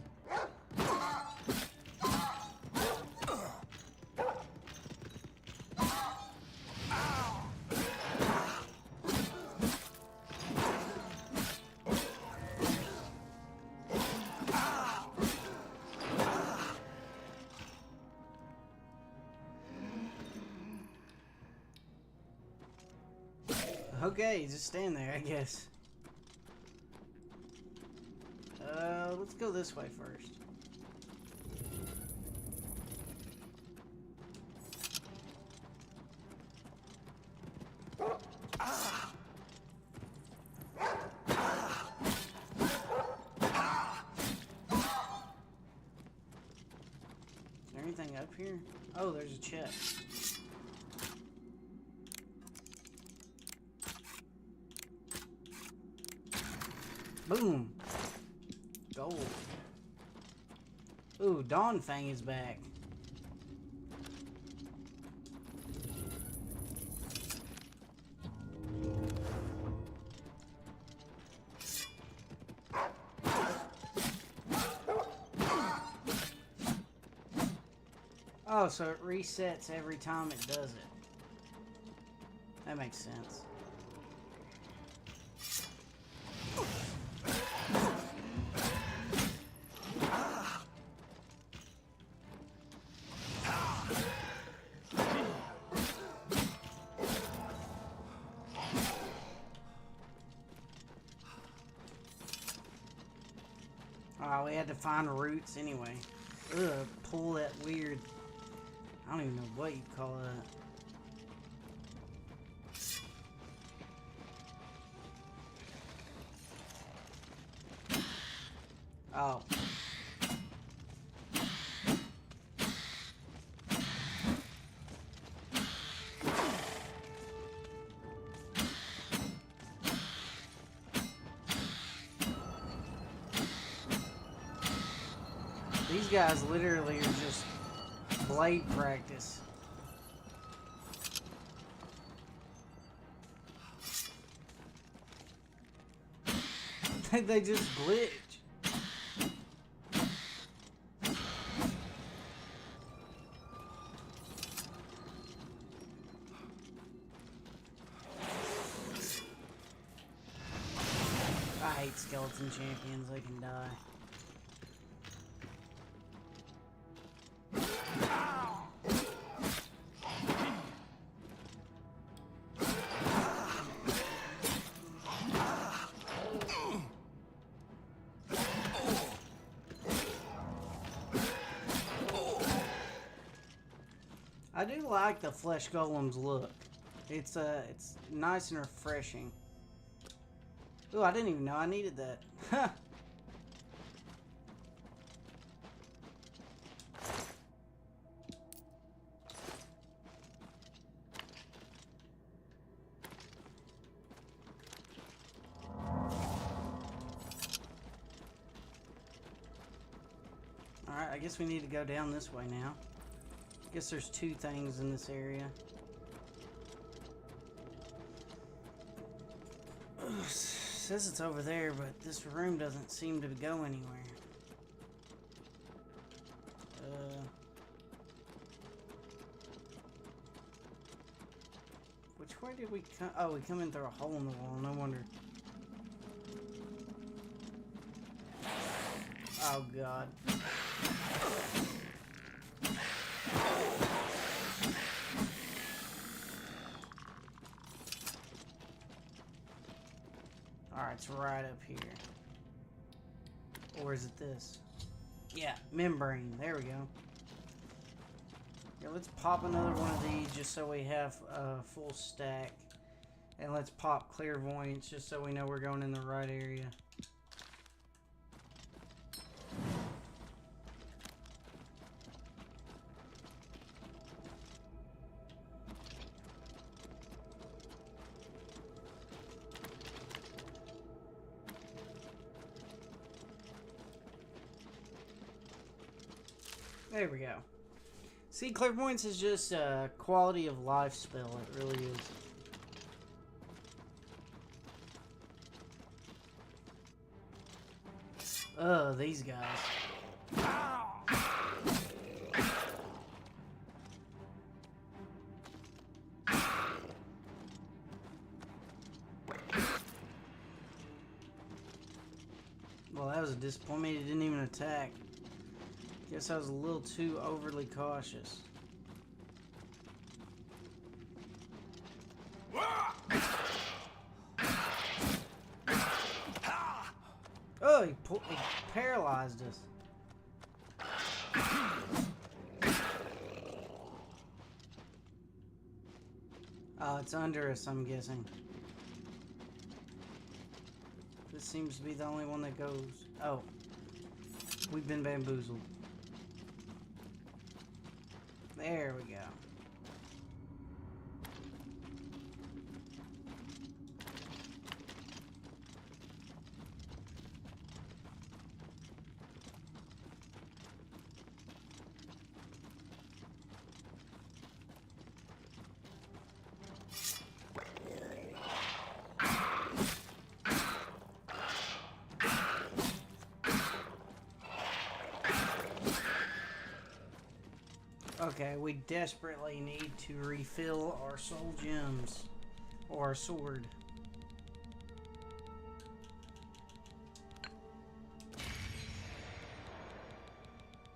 Okay, just stand there, I guess. Let's go this way first. Is there anything up here? Oh, there's a chest. Boom. Gold. Ooh, Dawn Fang is back. Oh, so it resets every time it does it. That makes sense. Oh, we had to find roots anyway. Ugh, pull that weird... I don't even know what you call that. Oh. These guys literally are just blade practice. They just glitch. I hate skeleton champions, they can die. I do like the flesh golem's look. It's nice and refreshing. Ooh, I didn't even know I needed that. Huh. Alright, I guess we need to go down this way now. I guess there's two things in this area. Says it's over there, but this room doesn't seem to go anywhere. Which way did we come? Oh, we come in through a hole in the wall. No wonder. Oh, God. Alright, it's right up here. Or is it this? Yeah, membrane. There we go. Yeah, let's pop another one of these just so we have a full stack. And let's pop clairvoyance just so we know we're going in the right area. There we go. See, clairvoyance is just a quality of life spell. It really is. These guys. Well, that was a disappointment. He didn't even attack. Guess I was a little too overly cautious. Oh, he paralyzed us. Oh, it's under us, I'm guessing. This seems to be the only one that goes. Oh. We've been bamboozled. There we go. Okay, we desperately need to refill our soul gems. Or our sword.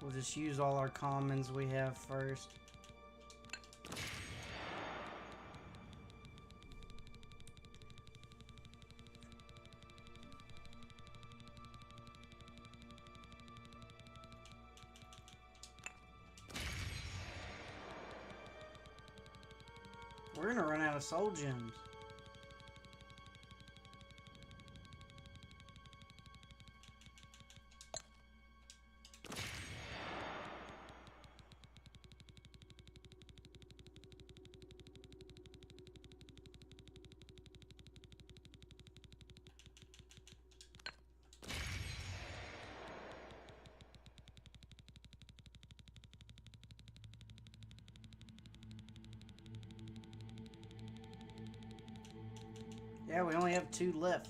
We'll just use all our commons we have first. We're gonna run out of soul gems. Yeah, we only have 2 left.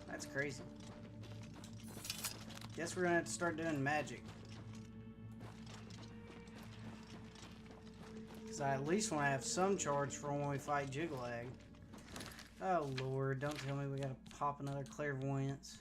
That's crazy. Guess we're gonna have to start doing magic. Because I at least want to have some charge for when we fight Jiggalag. Oh lord, don't tell me we gotta pop another clairvoyance.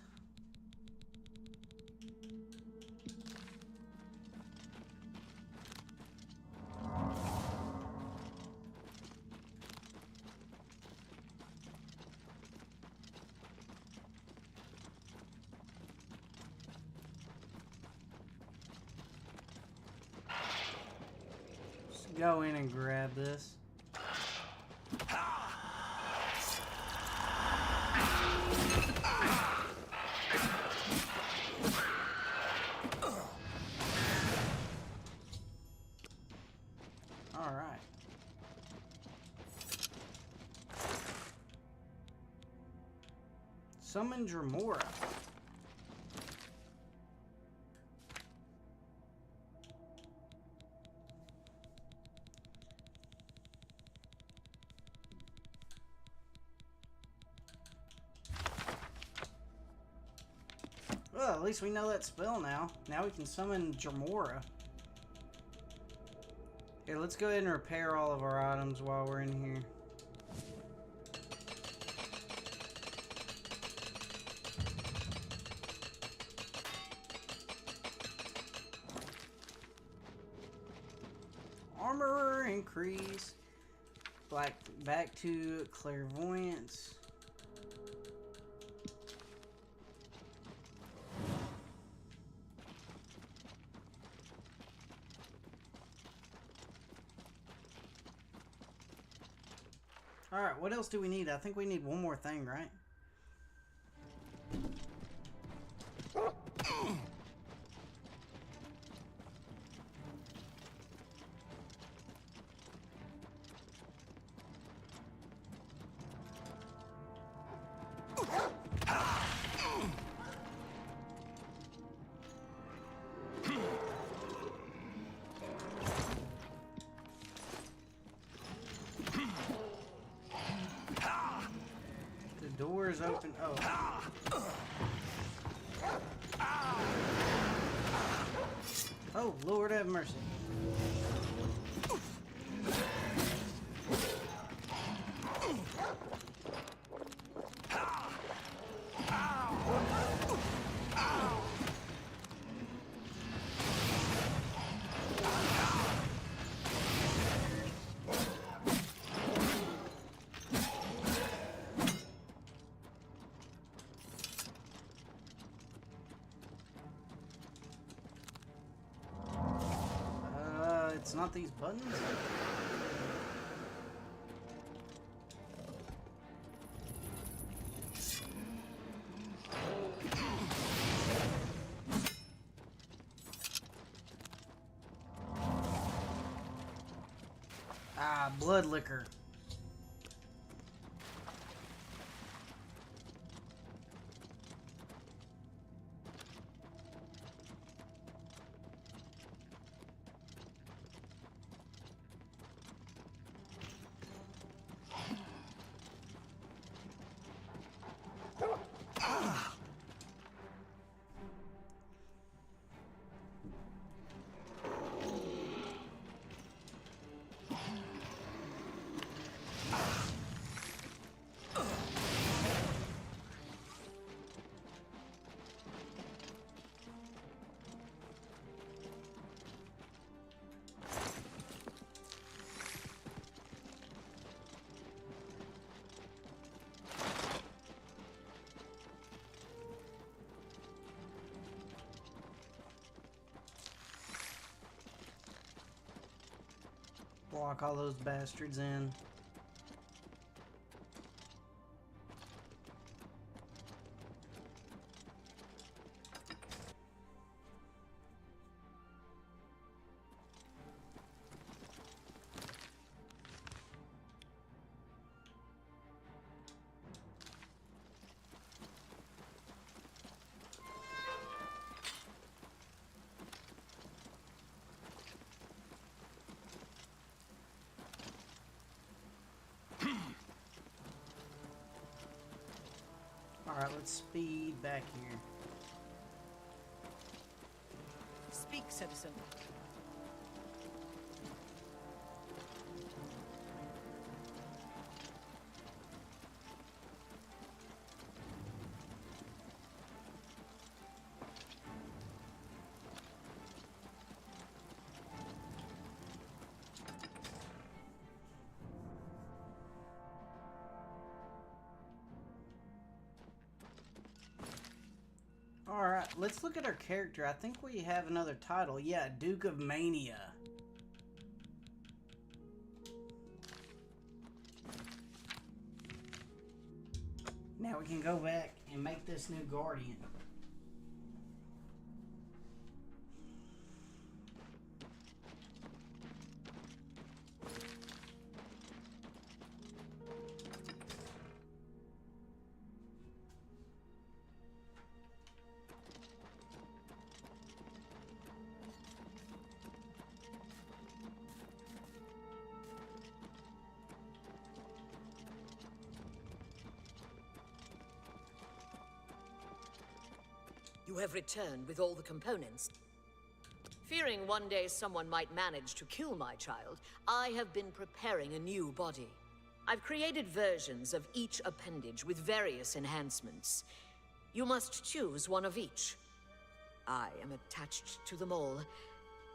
Just go in and grab this. Alright. Summon Dremora. Well, at least we know that spell now. Now we can summon Dremora. Here, let's go ahead and repair all of our items while we're in here. Armor increase. Back to clairvoyance. Alright, what else do we need? I think we need one more thing, right? Door is open. Oh. Oh, Lord have mercy. It's not these buttons? Ah, blood liquor. Block all those bastards in. let's speed back here. Speak, citizen. Alright, let's look at our character. I think we have another title. Yeah, Duke of Mania. Now we can go back and make this new Guardian. You have returned with all the components. Fearing one day someone might manage to kill my child, I have been preparing a new body. I've created versions of each appendage with various enhancements. You must choose one of each. I am attached to them all.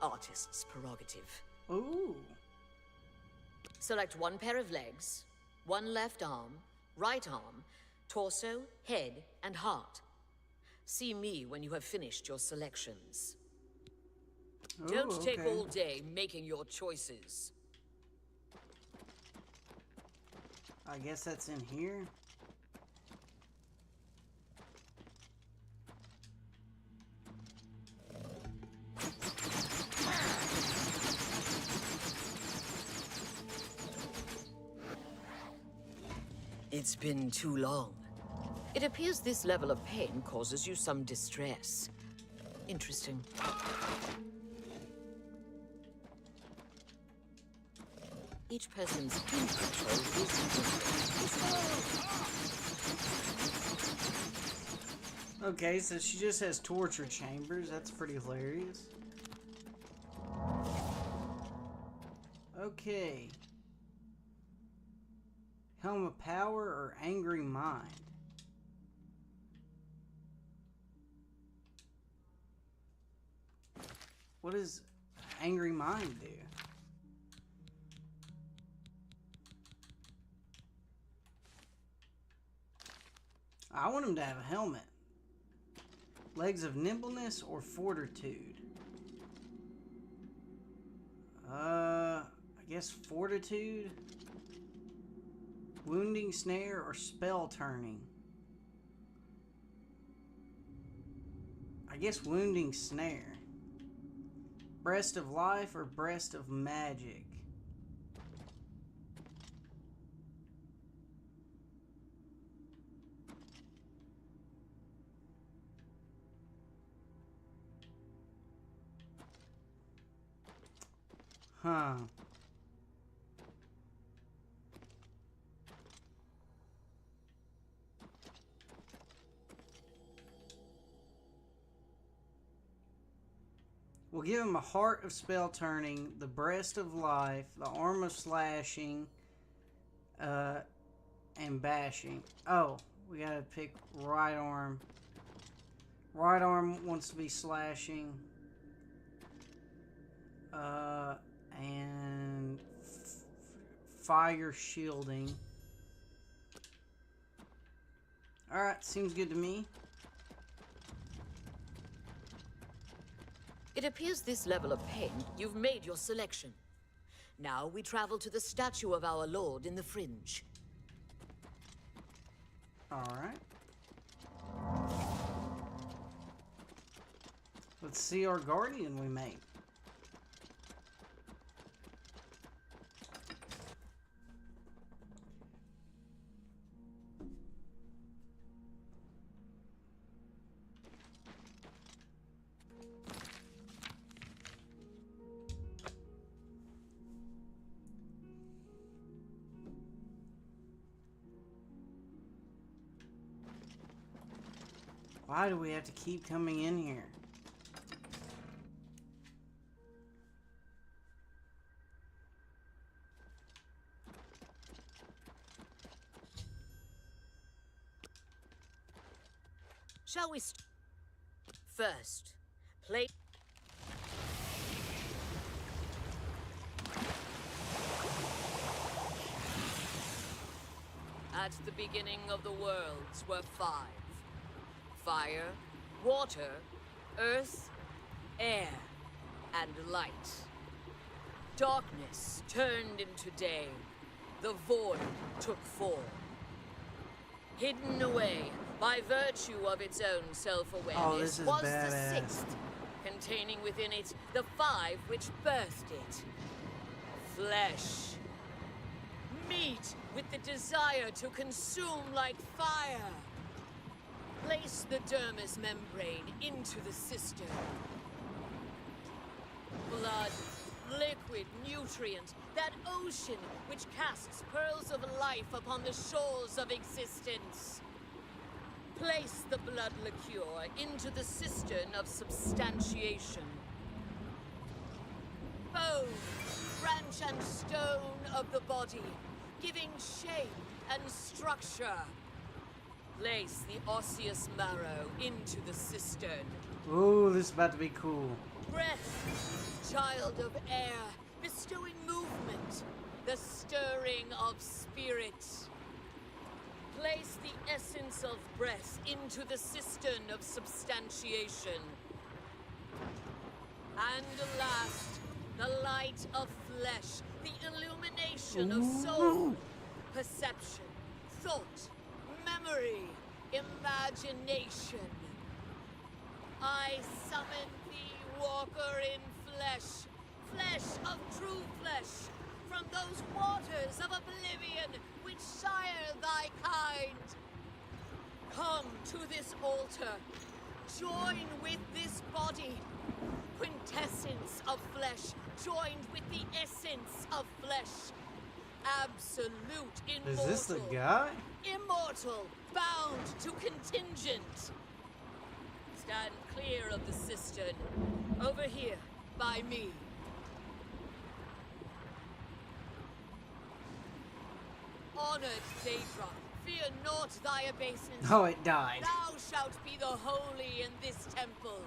Artist's prerogative. Ooh. Select one pair of legs, one left arm, right arm, torso, head, and heart. See me when you have finished your selections. Ooh, Don't take okay. all day making your choices. I guess that's in here. It's been too long. It appears this level of pain causes you some distress. Interesting. Each person's pain control is different. Okay, so she just has torture chambers. That's pretty hilarious. Okay. Helm of Power or Angry Mind? What does Angry Mind do? I want him to have a helmet. Legs of Nimbleness or Fortitude? I guess Fortitude? Wounding Snare or Spell Turning? I guess Wounding Snare. Breast of Life or Breast of Magic? Huh. We'll give him a Heart of Spell Turning, the Breast of Life, the Arm of Slashing, and Bashing. Oh, we gotta pick right arm. Right arm wants to be slashing. And fire shielding. Alright, seems good to me. It appears this level of pain, you've made your selection. Now we travel to the statue of our lord in the fringe. Alright. Let's see our guardian we made. Why do we have to keep coming in here? Shall we first play? At the beginning of the worlds were 5. Fire, water, earth, air, and light. Darkness turned into day. The void took form. Hidden away by virtue of its own self-awareness was the 6th, containing within it the 5 which birthed it. Flesh. Meat with the desire to consume like fire. Place the dermis membrane into the cistern. Blood, liquid, nutrient, that ocean which casts pearls of life upon the shores of existence. Place the blood liqueur into the cistern of substantiation. Bone, branch and stone of the body, giving shape and structure. Place the osseous marrow into the cistern. Ooh, this is about to be cool. Breath, child of air, bestowing movement, the stirring of spirit. Place the essence of breath into the cistern of substantiation. And last, the light of flesh, the illumination of soul, perception, thought, memory, imagination. I summon thee, walker in flesh, flesh of true flesh, from those waters of oblivion which sire thy kind. Come to this altar, join with this body, quintessence of flesh, joined with the essence of flesh. Absolute immortal. Is this the guy? Immortal, bound to contingent. Stand clear of the cistern. Over here, by me. Honored Daedra, fear not thy abasement. Oh, it died. Thou shalt be the holy in this temple.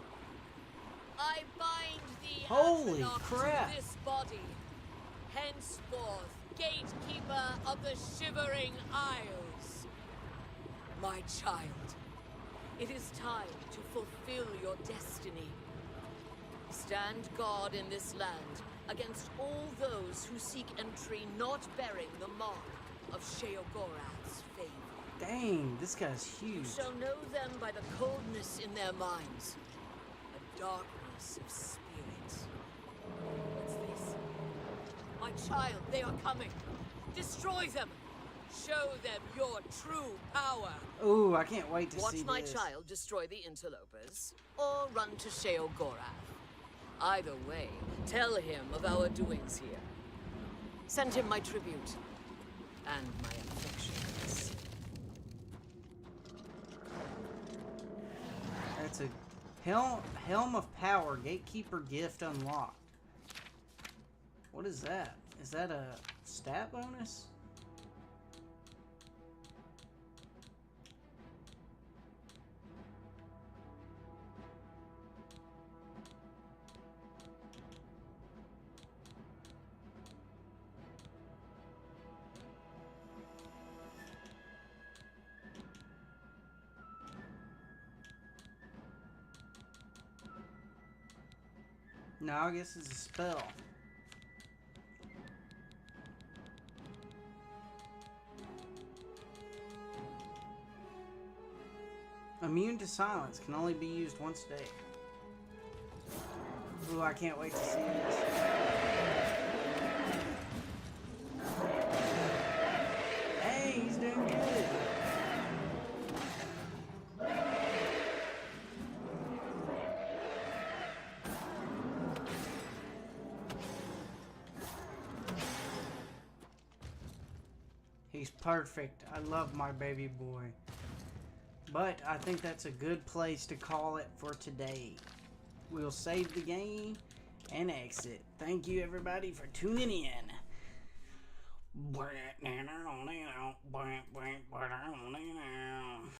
I bind thee, Holy Atronach, crap. to this body. Henceforth, gatekeeper of the Shivering Isles. My child, it is time to fulfill your destiny. Stand guard in this land against all those who seek entry not bearing the mark of Sheogorath's favor. Dang, this guy's huge. You shall know them by the coldness in their minds, a darkness of spirit. What's this? My child, they are coming. Destroy them. Show them your true power. Ooh, I can't wait to Watch see my this. child destroy the interlopers, or run to Sheogorath. Either way, tell him of our doings here. Send him my tribute and my affections. That's a helm of power, gatekeeper gift unlocked. What is that? Is that a stat bonus? No, I guess it's a spell. Immune to silence can only be used once a day. Ooh, I can't wait to see this. Hey, he's doing good. He's perfect. I love my baby boy. But I think that's a good place to call it for today. We'll save the game and exit. Thank you everybody for tuning in.